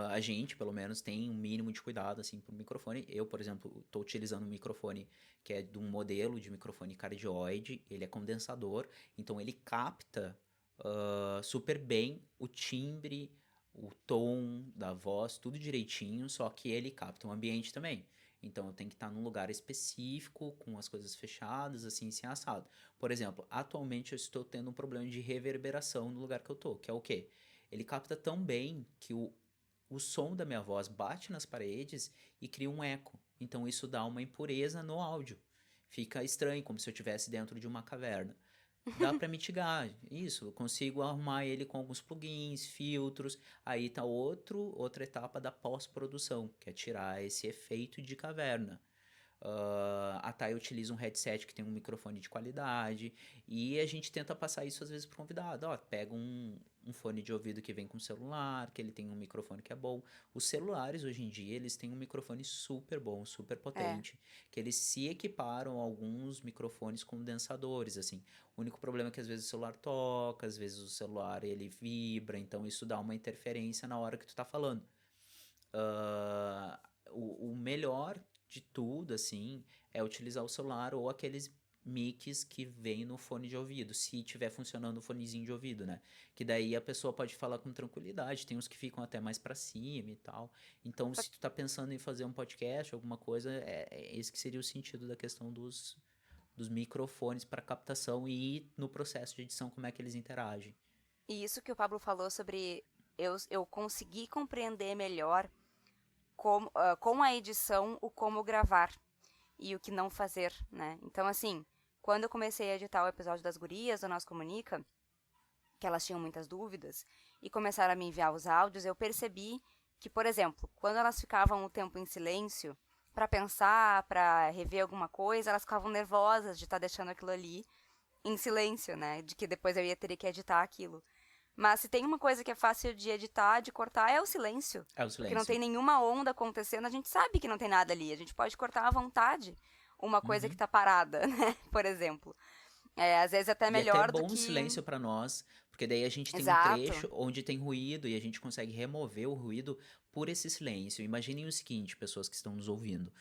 a gente pelo menos tem um mínimo de cuidado assim pro microfone. Eu, por exemplo, estou utilizando um microfone que é de um modelo de microfone cardioide, ele é condensador, então ele capta super bem o timbre, o tom da voz, tudo direitinho, só que ele capta o ambiente também. Então eu tenho que estar num lugar específico, com as coisas fechadas, assim, sem assado. Por exemplo, atualmente eu estou tendo um problema de reverberação no lugar que eu tô, que é o quê? Ele capta tão bem que o som da minha voz bate nas paredes e cria um eco. Então isso dá uma impureza no áudio. Fica estranho, como se eu estivesse dentro de uma caverna. Dá para mitigar isso, eu consigo arrumar ele com alguns plugins, filtros. Aí tá outra etapa da pós-produção, que é tirar esse efeito de caverna. A Thay utiliza um headset que tem um microfone de qualidade e a gente tenta passar isso às vezes pro convidado. Ó, pega um fone de ouvido que vem com celular, que ele tem um microfone que é bom. Os celulares hoje em dia, eles têm um microfone super bom, super potente, que eles se equiparam a alguns microfones condensadores, assim. O único problema é que às vezes o celular toca, às vezes o celular ele vibra, então isso dá uma interferência na hora que tu tá falando. O melhor de tudo, assim, é utilizar o celular ou aqueles mics que vem no fone de ouvido, se tiver funcionando o fonezinho de ouvido, né? Que daí a pessoa pode falar com tranquilidade, tem uns que ficam até mais pra cima e tal. Então, se tu tá pensando em fazer um podcast, alguma coisa, esse que seria o sentido da questão dos microfones para captação e no processo de edição como é que eles interagem. E isso que o Pablo falou sobre eu conseguir compreender melhor com a edição o como gravar e o que não fazer, né? Então, assim, quando eu comecei a editar o episódio das gurias do Nós Comunica, que elas tinham muitas dúvidas, e começaram a me enviar os áudios, eu percebi que, por exemplo, quando elas ficavam um tempo em silêncio, para pensar, para rever alguma coisa, elas ficavam nervosas de estar deixando aquilo ali em silêncio, né? De que depois eu ia ter que editar aquilo. Mas se tem uma coisa que é fácil de editar, de cortar, é o silêncio. É o silêncio. Porque não tem nenhuma onda acontecendo, a gente sabe que não tem nada ali. A gente pode cortar à vontade uma coisa que tá parada, né? Por exemplo. Às vezes até melhor do que... E até bom o silêncio para nós, porque daí a gente tem Exato. um trecho onde tem ruído e a gente consegue remover o ruído por esse silêncio. Imaginem o seguinte, pessoas que estão nos ouvindo.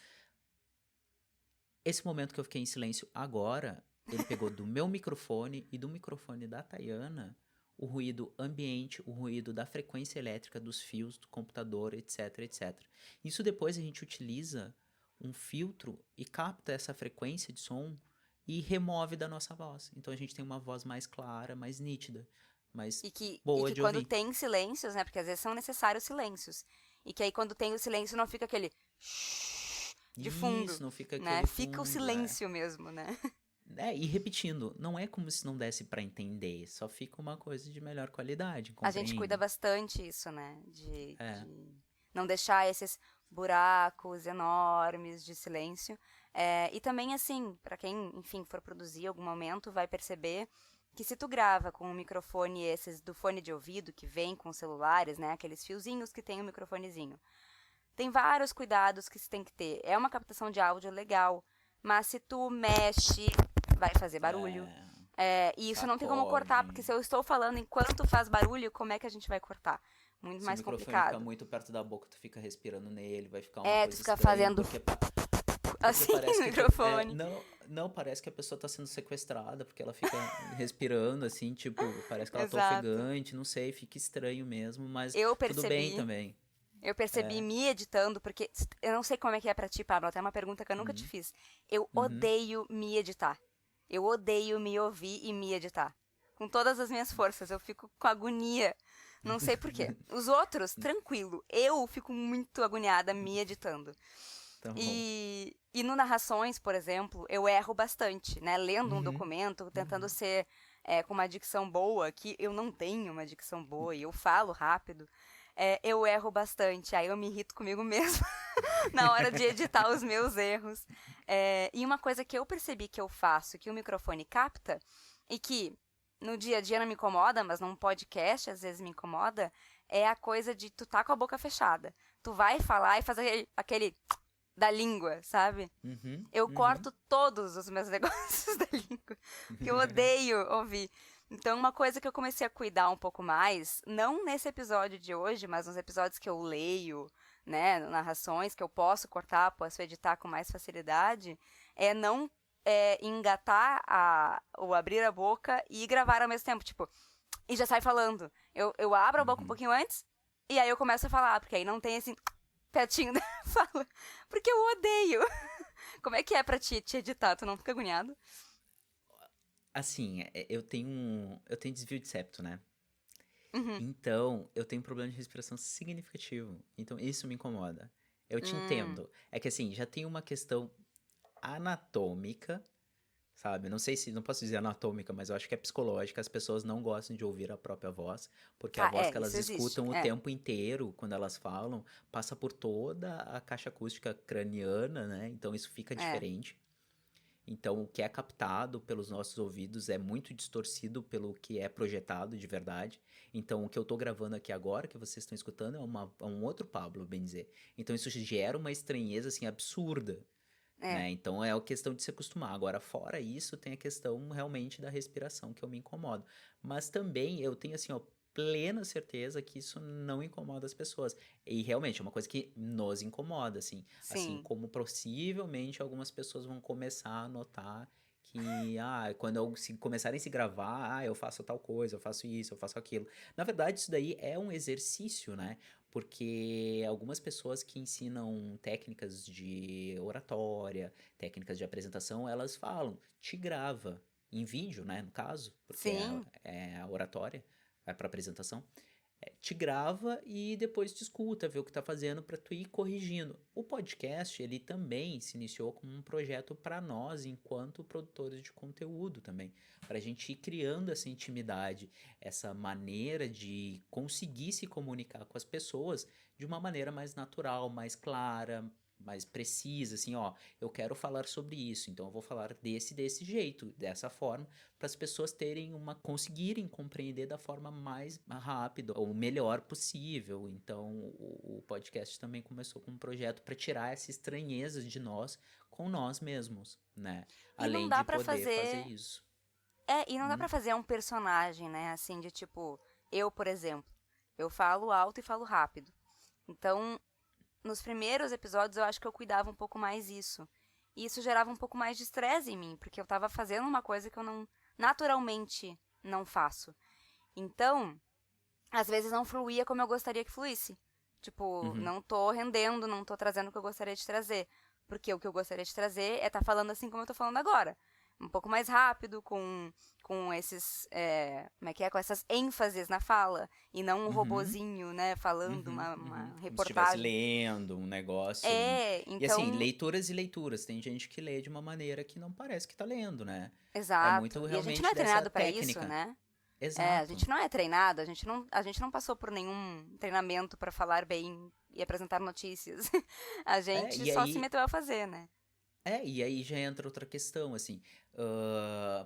Esse momento que eu fiquei em silêncio agora, ele pegou do meu microfone e do microfone da Tayana o ruído ambiente, o ruído da frequência elétrica dos fios do computador, etc, etc. Isso depois a gente utiliza um filtro e capta essa frequência de som e remove da nossa voz. Então a gente tem uma voz mais clara, mais nítida, mais boa de quando ouvir. tem silêncios, né? Porque às vezes são necessários silêncios. E que aí quando tem o silêncio não fica aquele de fundo. Isso, não fica aquele né? fundo, Fica o silêncio mesmo, né? E repetindo, não é como se não desse pra entender, só fica uma coisa de melhor qualidade, compreende? A gente cuida bastante isso, né? De não deixar esses buracos enormes de silêncio. E também, assim, pra quem, enfim, for produzir em algum momento, vai perceber que se tu grava com um microfone esses do fone de ouvido, que vem com celulares, né? Aqueles fiozinhos que tem o microfonezinho. Tem vários cuidados que você tem que ter. É uma captação de áudio legal, mas se tu mexe, vai fazer barulho. E isso não tem como cortar, porque se eu estou falando enquanto faz barulho, como é que a gente vai cortar? Muito mais complicado. Se o microfone fica muito perto da boca, tu fica respirando nele, vai ficar uma coisa tu fica estranha, fazendo porque assim no microfone. Não, parece que a pessoa tá sendo sequestrada, porque ela fica respirando assim, tipo, parece que ela tá Exato. ofegante, não sei, fica estranho mesmo, mas tudo percebi, bem também. Eu percebi me editando, porque eu não sei como é que é pra ti, Pablo, até uma pergunta que eu nunca te fiz. Eu odeio me editar. Eu odeio me ouvir e me editar. Com todas as minhas forças, eu fico com agonia. Não sei por quê. Os outros, tranquilo. Eu fico muito agoniada me editando. E no Narrações, por exemplo, eu erro bastante, né? Lendo um documento, tentando ser com uma dicção boa, que eu não tenho uma dicção boa e eu falo rápido. Eu erro bastante, aí eu me irrito comigo mesma na hora de editar os meus erros. E uma coisa que eu percebi que eu faço, que o microfone capta, e que no dia a dia não me incomoda, mas num podcast às vezes me incomoda, é a coisa de tu tá com a boca fechada. Tu vai falar e fazer aquele da língua, sabe? Eu corto todos os meus negócios da língua, porque eu odeio ouvir. Então, uma coisa que eu comecei a cuidar um pouco mais, não nesse episódio de hoje, mas nos episódios que eu leio, né, narrações que eu posso cortar, posso editar com mais facilidade, é não engatar ou abrir a boca e gravar ao mesmo tempo, tipo, e já sai falando. Eu abro a boca um pouquinho antes, e aí eu começo a falar, porque aí não tem esse petinho da fala, porque eu odeio. Como é que é pra te editar? Tu não fica agoniado? Assim, eu tenho desvio de septo, né? Uhum. Então, eu tenho um problema de respiração significativo. Então, isso me incomoda. Eu te entendo. É que assim, já tem uma questão anatômica, sabe? Não posso dizer anatômica, mas eu acho que é psicológica. As pessoas não gostam de ouvir a própria voz, porque a voz que elas escutam o tempo inteiro, quando elas falam, passa por toda a caixa acústica craniana, né? Então isso fica diferente. Então o que é captado pelos nossos ouvidos é muito distorcido pelo que é projetado de verdade. Então o que eu tô gravando aqui agora, que vocês estão escutando, é um outro Pablo, bem dizer. Então isso gera uma estranheza, assim, absurda. Né? Então é a questão de se acostumar. Agora, fora isso, tem a questão realmente da respiração que eu me incomodo. Mas também eu tenho assim, ó, plena certeza que isso não incomoda as pessoas. E realmente é uma coisa que nos incomoda, assim. Sim. Assim como possivelmente algumas pessoas vão começar a notar que, quando começarem a se gravar, eu faço tal coisa, eu faço isso, eu faço aquilo. Na verdade, isso daí é um exercício, né? Porque algumas pessoas que ensinam técnicas de oratória, técnicas de apresentação, elas falam, te grava em vídeo, né, no caso, porque é a oratória, é para apresentação, te grava e depois te escuta, vê o que tá fazendo para tu ir corrigindo. O podcast, ele também se iniciou como um projeto para nós, enquanto produtores de conteúdo também, para a gente ir criando essa intimidade, essa maneira de conseguir se comunicar com as pessoas de uma maneira mais natural, mais clara, mais precisa, assim, ó, eu quero falar sobre isso, então eu vou falar desse jeito, dessa forma, para as pessoas conseguirem compreender da forma mais rápida, ou melhor possível. Então, o podcast também começou como um projeto para tirar essa estranheza de nós com nós mesmos, né? Além de poder fazer isso. E não dá pra fazer um personagem, né? Assim, de tipo, eu, por exemplo, eu falo alto e falo rápido. Então, nos primeiros episódios eu acho que eu cuidava um pouco mais isso. E isso gerava um pouco mais de estresse em mim, porque eu tava fazendo uma coisa que eu não naturalmente não faço. Então, às vezes não fluía como eu gostaria que fluísse. Tipo, não tô rendendo, não tô trazendo o que eu gostaria de trazer. Porque o que eu gostaria de trazer é estar falando assim como eu tô falando agora. Um pouco mais rápido, com esses, como é que é? Com essas ênfases na fala. E não um robozinho, né, falando uma Como se reportagem. estivesse lendo um negócio. Então... E assim, leituras e leituras. Tem gente que lê de uma maneira que não parece que tá lendo, né? Exato. É muito realmente e a gente não é treinado pra técnica. isso, né? Exato. A gente não é treinado, a gente não passou por nenhum treinamento pra falar bem e apresentar notícias. A gente só se meteu a fazer, né? E aí já entra outra questão, assim,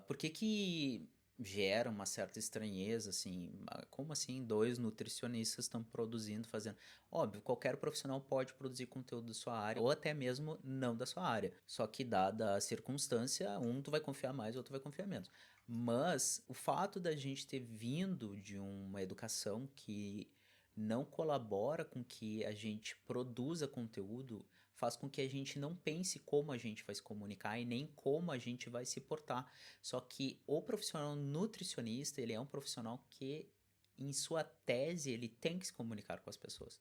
por que gera uma certa estranheza, assim, como assim 2 nutricionistas estão produzindo, fazendo? Óbvio, qualquer profissional pode produzir conteúdo da sua área, ou até mesmo não da sua área, só que dada a circunstância, tu vai confiar mais, outro vai confiar menos. Mas o fato da gente ter vindo de uma educação que não colabora com que a gente produza conteúdo faz com que a gente não pense como a gente vai se comunicar e nem como a gente vai se portar. Só que o profissional nutricionista, ele é um profissional que, em sua tese, ele tem que se comunicar com as pessoas.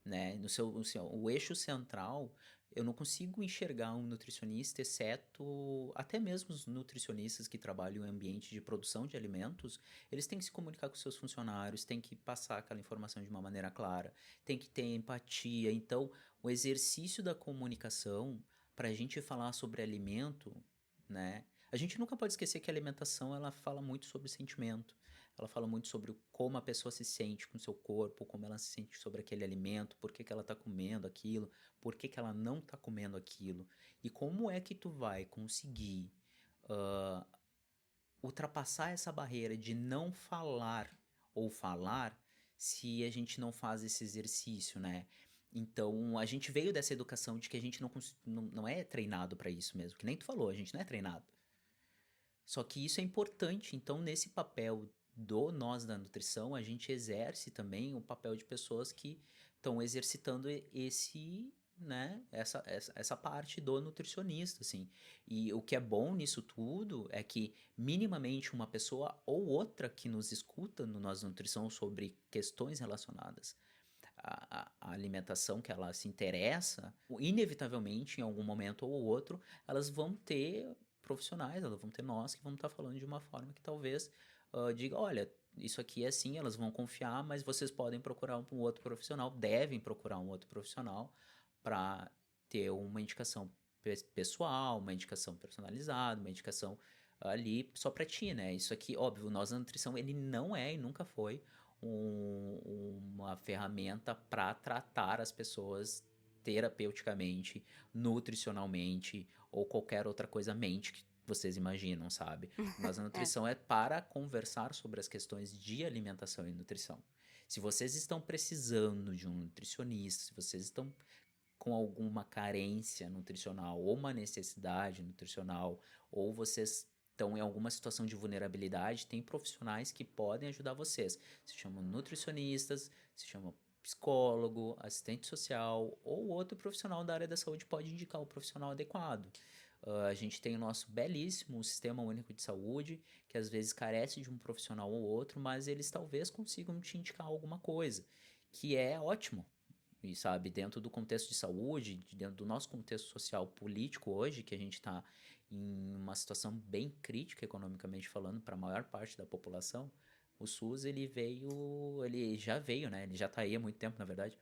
Né? O eixo central, eu não consigo enxergar um nutricionista, exceto até mesmo os nutricionistas que trabalham em ambiente de produção de alimentos, eles têm que se comunicar com seus funcionários, têm que passar aquela informação de uma maneira clara, tem que ter empatia. Então, o exercício da comunicação, para a gente falar sobre alimento, né? A gente nunca pode esquecer que a alimentação, ela fala muito sobre sentimento. Ela fala muito sobre como a pessoa se sente com o seu corpo, como ela se sente sobre aquele alimento, por que ela está comendo aquilo, por que ela não está comendo aquilo. E como é que tu vai conseguir ultrapassar essa barreira de não falar ou falar se a gente não faz esse exercício, né? Então, a gente veio dessa educação de que a gente não é treinado para isso mesmo, que nem tu falou, a gente não é treinado. Só que isso é importante, então nesse papel do nós da nutrição, a gente exerce também o papel de pessoas que estão exercitando esse, né, essa parte do nutricionista, assim. E o que é bom nisso tudo é que minimamente uma pessoa ou outra que nos escuta no Nós da Nutrição sobre questões relacionadas à alimentação que ela se interessa, inevitavelmente, em algum momento ou outro, elas vão ter profissionais, elas vão ter nós que vamos estar falando de uma forma que talvez diga, olha, isso aqui é assim, elas vão confiar, mas vocês podem procurar um outro profissional, devem procurar um outro profissional para ter uma indicação pessoal, uma indicação personalizada, uma indicação ali só para ti, né? Isso aqui, óbvio, o Nós da Nutrição, ele não é e nunca foi uma ferramenta para tratar as pessoas terapeuticamente, nutricionalmente ou qualquer outra coisa mente que vocês imaginam, sabe? Mas a nutrição é para conversar sobre as questões de alimentação e nutrição. Se vocês estão precisando de um nutricionista, se vocês estão com alguma carência nutricional ou uma necessidade nutricional, ou vocês estão em alguma situação de vulnerabilidade, tem profissionais que podem ajudar vocês. Se chamam nutricionistas, se chamam psicólogo, assistente social ou outro profissional da área da saúde pode indicar o profissional adequado. A gente tem o nosso belíssimo Sistema Único de Saúde, que às vezes carece de um profissional ou outro, mas eles talvez consigam te indicar alguma coisa, que é ótimo. E sabe, dentro do contexto de saúde, dentro do nosso contexto social político hoje, que a gente está em uma situação bem crítica economicamente falando para a maior parte da população, o SUS ele já veio, né? Ele já está aí há muito tempo, na verdade,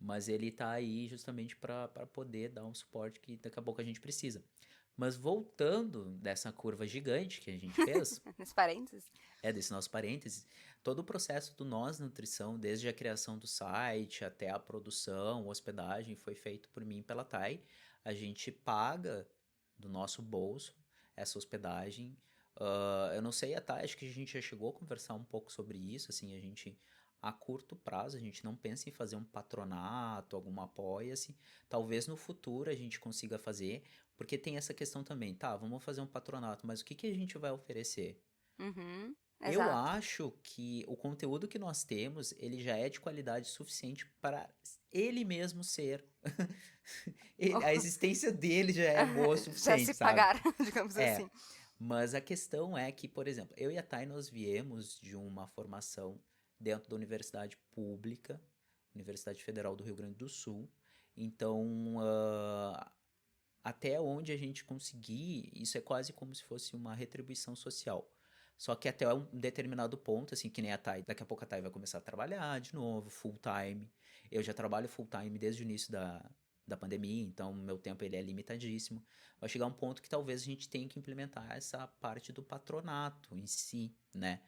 mas ele está aí justamente para poder dar um suporte que daqui a pouco a gente precisa. Mas voltando dessa curva gigante que a gente fez... Nesse parênteses? Desse nosso parênteses, todo o processo do Nós Nutrição, desde a criação do site até a produção, hospedagem, foi feito por mim e pela Thay. A gente paga do nosso bolso essa hospedagem. Eu não sei, a Thay, acho que a gente já chegou a conversar um pouco sobre isso, assim, a gente... A curto prazo, a gente não pensa em fazer um patronato, alguma apoia-se. Talvez no futuro a gente consiga fazer, porque tem essa questão também, tá, vamos fazer um patronato, mas o que a gente vai oferecer? Eu acho que o conteúdo que nós temos, ele já é de qualidade suficiente para ele mesmo ser. A existência dele já é boa o suficiente, já se sabe? pagar, digamos assim. Mas a questão é que, por exemplo, eu e a Thay, nós viemos de uma formação dentro da universidade pública, Universidade Federal do Rio Grande do Sul. Então, até onde a gente conseguir, isso é quase como se fosse uma retribuição social. Só que até um determinado ponto, assim, que nem a Thay, daqui a pouco a Thay vai começar a trabalhar de novo, full time. Eu já trabalho full time desde o início da pandemia, então meu tempo ele é limitadíssimo. Vai chegar um ponto que talvez a gente tenha que implementar essa parte do patronato em si, né?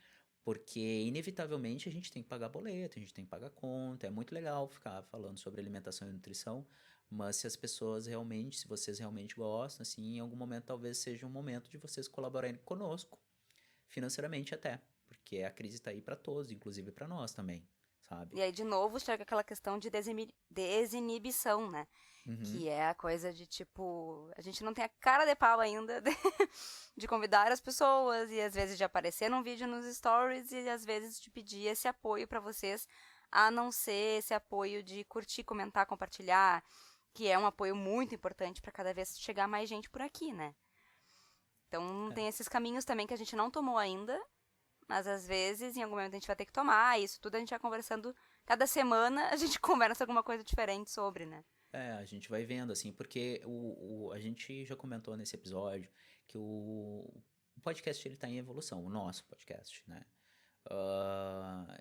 Porque, inevitavelmente, a gente tem que pagar boleto, a gente tem que pagar conta. É muito legal ficar falando sobre alimentação e nutrição, mas se as pessoas realmente, se vocês realmente gostam, assim, em algum momento talvez seja um momento de vocês colaborarem conosco, financeiramente até. Porque a crise tá aí para todos, inclusive para nós também, sabe? E aí, de novo, chega aquela questão de desinibição, né? Que é a coisa de, tipo, a gente não tem a cara de pau ainda de convidar as pessoas e às vezes de aparecer num vídeo nos stories e às vezes de pedir esse apoio pra vocês, a não ser esse apoio de curtir, comentar, compartilhar, que é um apoio muito importante pra cada vez chegar mais gente por aqui, né? Então tem esses caminhos também que a gente não tomou ainda, mas às vezes em algum momento a gente vai ter que tomar, isso tudo a gente vai conversando, cada semana a gente conversa alguma coisa diferente sobre, né? A gente vai vendo, assim, porque a gente já comentou nesse episódio que o podcast ele tá em evolução, o nosso podcast, né?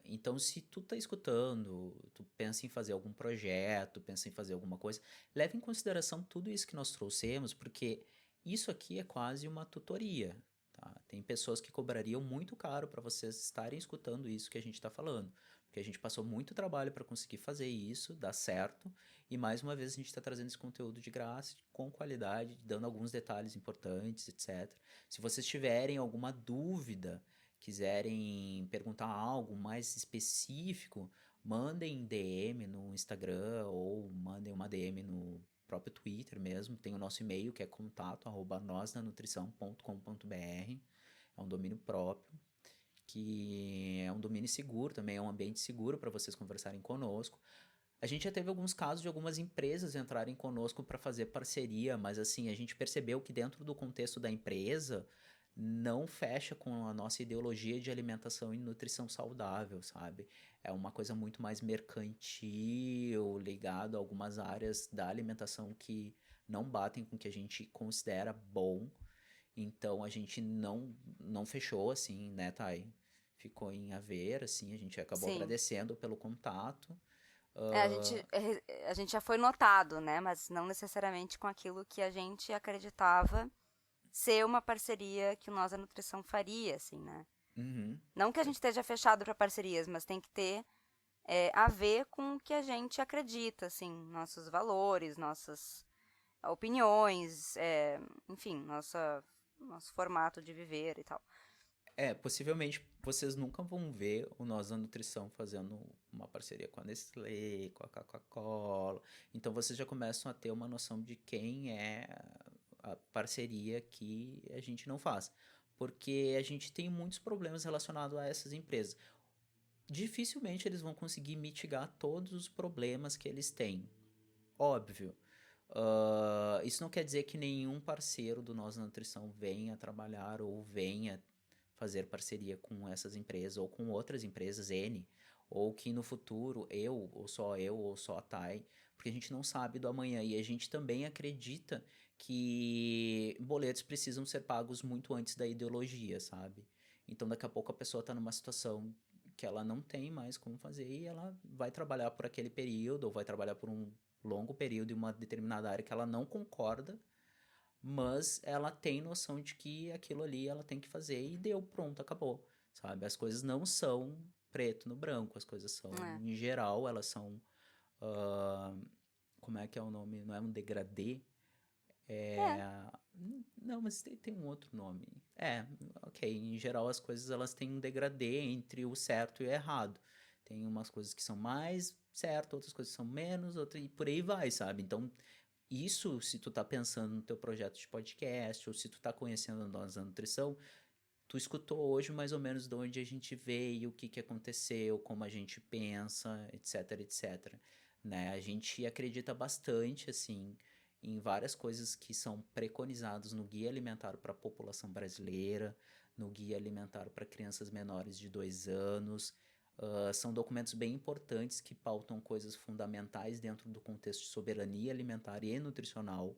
Então, se tu tá escutando, tu pensa em fazer algum projeto, pensa em fazer alguma coisa, leve em consideração tudo isso que nós trouxemos, porque isso aqui é quase uma tutoria, tá? Tem pessoas que cobrariam muito caro para vocês estarem escutando isso que a gente tá falando, porque a gente passou muito trabalho para conseguir fazer isso, dar certo, e mais uma vez a gente está trazendo esse conteúdo de graça, com qualidade, dando alguns detalhes importantes, etc. Se vocês tiverem alguma dúvida, quiserem perguntar algo mais específico, mandem DM no Instagram ou mandem uma DM no próprio Twitter mesmo. Tem o nosso e-mail que é contato@nosnanutrição.com.br. é um domínio próprio, que é um domínio seguro também, é um ambiente seguro para vocês conversarem conosco. A gente já teve alguns casos de algumas empresas entrarem conosco para fazer parceria, mas assim, a gente percebeu que dentro do contexto da empresa não fecha com a nossa ideologia de alimentação e nutrição saudável, sabe? É uma coisa muito mais mercantil, ligado a algumas áreas da alimentação que não batem com o que a gente considera bom. Então a gente não fechou assim, né, Thay? Ficou em haver, assim, a gente acabou Sim. agradecendo pelo contato. A gente já foi notado, né? Mas não necessariamente com aquilo que a gente acreditava ser uma parceria que o Nós da Nutrição faria, assim, né? Uhum. Não que a gente esteja fechado para parcerias, mas tem que ter a ver com o que a gente acredita, assim, nossos valores, nossas opiniões, enfim, nosso formato de viver e tal. Possivelmente vocês nunca vão ver o Nós da Nutrição fazendo uma parceria com a Nestlé, com a Coca-Cola. Então vocês já começam a ter uma noção de quem é a parceria que a gente não faz. Porque a gente tem muitos problemas relacionados a essas empresas. Dificilmente eles vão conseguir mitigar todos os problemas que eles têm. Óbvio. Isso não quer dizer que nenhum parceiro do Nós da Nutrição venha trabalhar ou venha fazer parceria com essas empresas ou com outras empresas N, ou que no futuro ou só a Thay, porque a gente não sabe do amanhã e a gente também acredita que boletos precisam ser pagos muito antes da ideologia, sabe? Então daqui a pouco a pessoa está numa situação que ela não tem mais como fazer e ela vai trabalhar por aquele período ou vai trabalhar por um longo período em uma determinada área que ela não concorda, mas ela tem noção de que aquilo ali ela tem que fazer e deu, pronto, acabou, sabe? As coisas não são preto no branco, as coisas são, em geral, elas são, como é que é o nome? Não é um degradê? Não, mas tem um outro nome. Ok, em geral as coisas elas têm um degradê entre o certo e o errado. Tem umas coisas que são mais certo, outras coisas que são menos, e por aí vai, sabe? Então, isso, se tu tá pensando no teu projeto de podcast, ou se tu tá conhecendo Nós da Nutrição, tu escutou hoje mais ou menos de onde a gente veio, o que aconteceu, como a gente pensa, etc, etc. Né? A gente acredita bastante, assim, em várias coisas que são preconizadas no Guia Alimentar para a População Brasileira, no Guia Alimentar para Crianças Menores de 2 anos. São documentos bem importantes que pautam coisas fundamentais dentro do contexto de soberania alimentar e nutricional.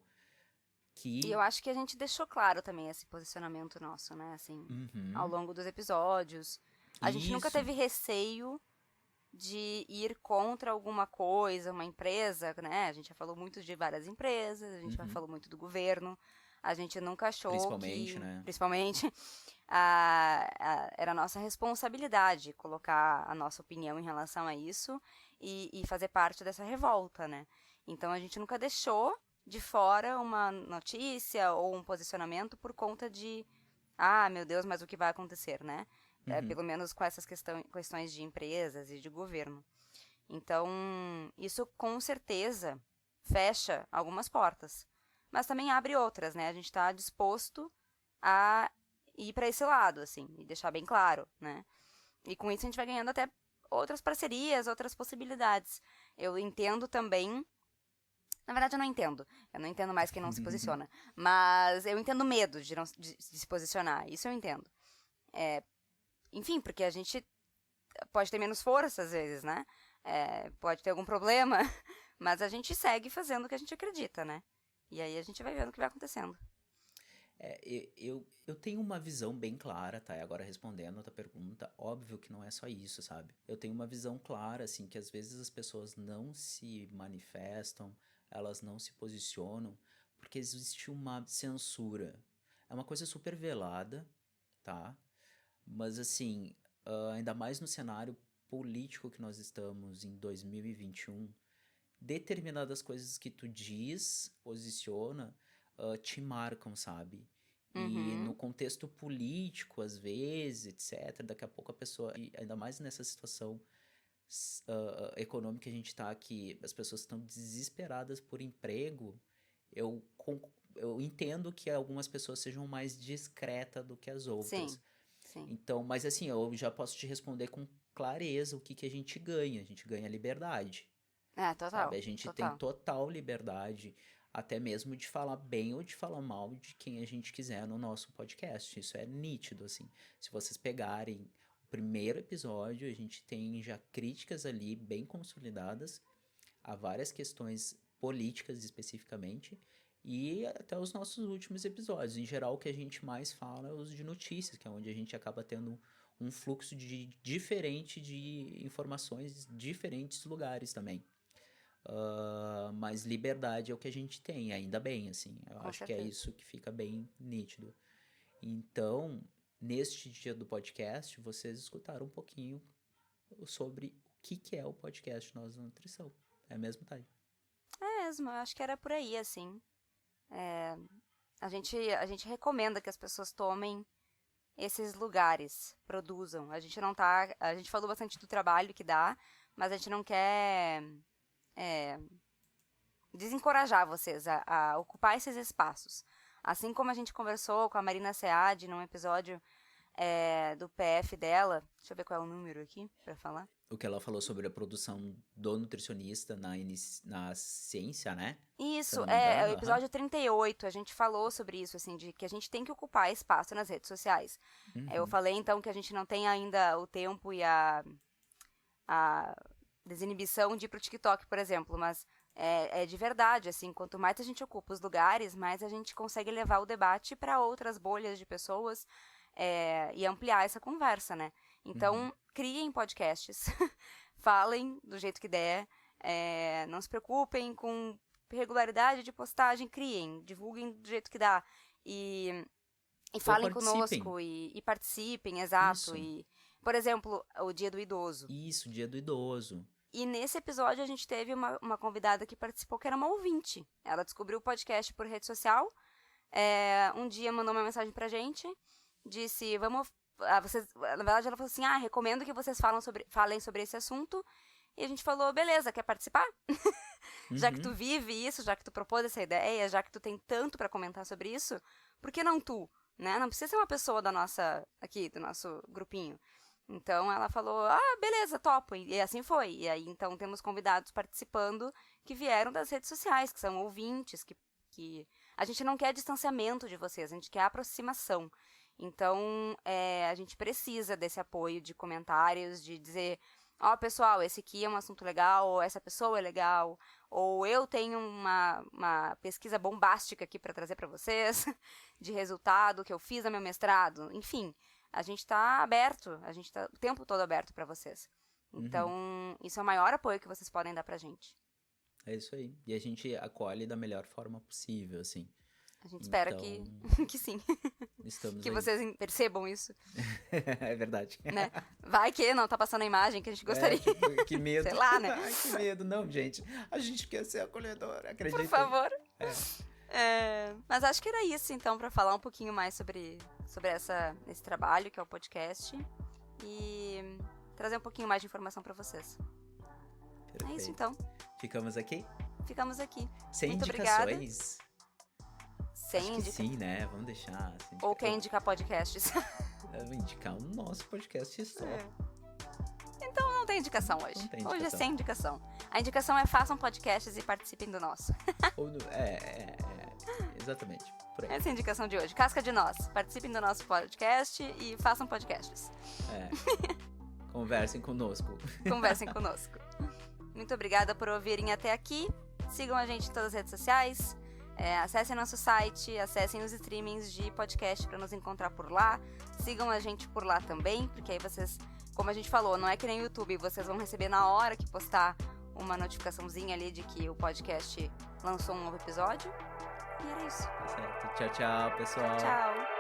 E eu acho que a gente deixou claro também esse posicionamento nosso, né? Assim, ao longo dos episódios. A gente nunca teve receio de ir contra alguma coisa, uma empresa, né? A gente já falou muito de várias empresas, a gente já falou muito do governo. A gente nunca achou principalmente, era a nossa responsabilidade colocar a nossa opinião em relação a isso e fazer parte dessa revolta, né? Então a gente nunca deixou de fora uma notícia ou um posicionamento por conta de meu Deus, mas o que vai acontecer, né? Pelo menos com essas questões de empresas e de governo. Então, isso com certeza fecha algumas portas, mas também abre outras, né? A gente está disposto a ir para esse lado, assim, e deixar bem claro, né? E com isso a gente vai ganhando até outras parcerias, outras possibilidades. Eu entendo também. Na verdade, eu não entendo. Eu não entendo mais quem não se posiciona. Mas eu entendo o medo de se posicionar. Isso eu entendo. Enfim, porque a gente pode ter menos força às vezes, né? Pode ter algum problema. Mas a gente segue fazendo o que a gente acredita, né? E aí a gente vai vendo o que vai acontecendo. Eu tenho uma visão bem clara, tá? Agora respondendo a tua pergunta, óbvio que não é só isso, sabe? Eu tenho uma visão clara, assim, que às vezes as pessoas não se manifestam, elas não se posicionam, porque existe uma censura. É uma coisa super velada, tá? Mas, assim, ainda mais no cenário político que nós estamos em 2021, determinadas coisas que tu diz, posiciona, te marcam, sabe? E no contexto político, às vezes, etc., daqui a pouco a pessoa, e ainda mais nessa situação econômica que a gente tá aqui, as pessoas estão desesperadas por emprego, eu entendo que algumas pessoas sejam mais discretas do que as outras. Sim. Sim. Então, mas assim, eu já posso te responder com clareza o que a gente ganha. A gente ganha liberdade. Total. Sabe? A gente tem total liberdade, até mesmo de falar bem ou de falar mal de quem a gente quiser no nosso podcast. Isso é nítido, assim. Se vocês pegarem o primeiro episódio, a gente tem já críticas ali bem consolidadas a várias questões políticas especificamente, e até os nossos últimos episódios. Em geral, o que a gente mais fala é os de notícias, que é onde a gente acaba tendo um fluxo diferente de informações de diferentes lugares também. Mas liberdade é o que a gente tem, ainda bem, assim. Eu acho que é isso que fica bem nítido. Então, neste dia do podcast, vocês escutaram um pouquinho sobre o que é o podcast Nós da Nutrição. É mesmo, Thay? É mesmo, eu acho que era por aí, assim. A gente recomenda que as pessoas tomem esses lugares, produzam. A gente falou bastante do trabalho que dá, mas a gente não quer desencorajar vocês a ocupar esses espaços. Assim como a gente conversou com a Marina Sead num episódio do PF dela, deixa eu ver qual é o número aqui pra falar. O que ela falou sobre a produção do nutricionista na ciência, né? Isso, o episódio 38, a gente falou sobre isso, assim, de que a gente tem que ocupar espaço nas redes sociais. Eu falei, então, que a gente não tem ainda o tempo e a desinibição de ir pro TikTok, por exemplo, mas é de verdade, assim, quanto mais a gente ocupa os lugares, mais a gente consegue levar o debate para outras bolhas de pessoas e ampliar essa conversa, né? Então, criem podcasts, falem do jeito que der, não se preocupem com regularidade de postagem, criem, divulguem do jeito que dá e falem conosco e participem, exato. E, por exemplo, o Dia do Idoso. Isso, Dia do Idoso. E nesse episódio a gente teve uma convidada que participou, que era uma ouvinte. Ela descobriu o podcast por rede social, um dia mandou uma mensagem pra gente, disse, na verdade ela falou assim, recomendo que vocês falem sobre esse assunto. E a gente falou, beleza, quer participar? Já que tu vive isso, já que tu propôs essa ideia, já que tu tem tanto pra comentar sobre isso, por que não tu? Né? Não precisa ser uma pessoa do nosso grupinho. Então ela falou, beleza, topo. E assim foi. E aí então temos convidados participando que vieram das redes sociais, que são ouvintes, que a gente não quer distanciamento de vocês, a gente quer aproximação. Então, a gente precisa desse apoio de comentários, de dizer, pessoal, esse aqui é um assunto legal, ou essa pessoa é legal, ou eu tenho uma pesquisa bombástica aqui para trazer para vocês, de resultado que eu fiz no meu mestrado. Enfim, a gente está aberto, a gente está o tempo todo aberto para vocês. Então, isso é o maior apoio que vocês podem dar pra gente. É isso aí. E a gente acolhe da melhor forma possível, assim. A gente espera que sim. Estamos que aí. Vocês percebam isso. É verdade. Né? Vai que não tá passando a imagem que a gente gostaria. Que medo. Sei lá, né? Ai, que medo. Não, gente. A gente quer ser acolhedor, acredita. Por favor. Mas acho que era isso, então, pra falar um pouquinho mais sobre esse trabalho, que é o podcast. E trazer um pouquinho mais de informação pra vocês. Perfeito. É isso, então. Ficamos aqui? Ficamos aqui. Sem Muito indicações? Obrigada. Sem Sim, né? Vamos deixar. Ou quer indicar podcasts? Eu vou indicar o nosso podcast só. Então não tem indicação hoje. Não tem Hoje é indicação. sem indicação. A indicação é façam podcasts e participem do nosso. Exatamente. Por aí. Essa é a indicação de hoje. Casca de nós. Participem do nosso podcast e façam podcasts. Conversem conosco. Conversem conosco. Muito obrigada por ouvirem até aqui. Sigam a gente em todas as redes sociais. Acessem nosso site, acessem os streamings de podcast para nos encontrar por lá. Sigam a gente por lá também, porque aí vocês, como a gente falou, não é que nem o YouTube, vocês vão receber na hora que postar uma notificaçãozinha ali de que o podcast lançou um novo episódio. E era isso. Tá certo. Tchau, tchau, pessoal. Tchau.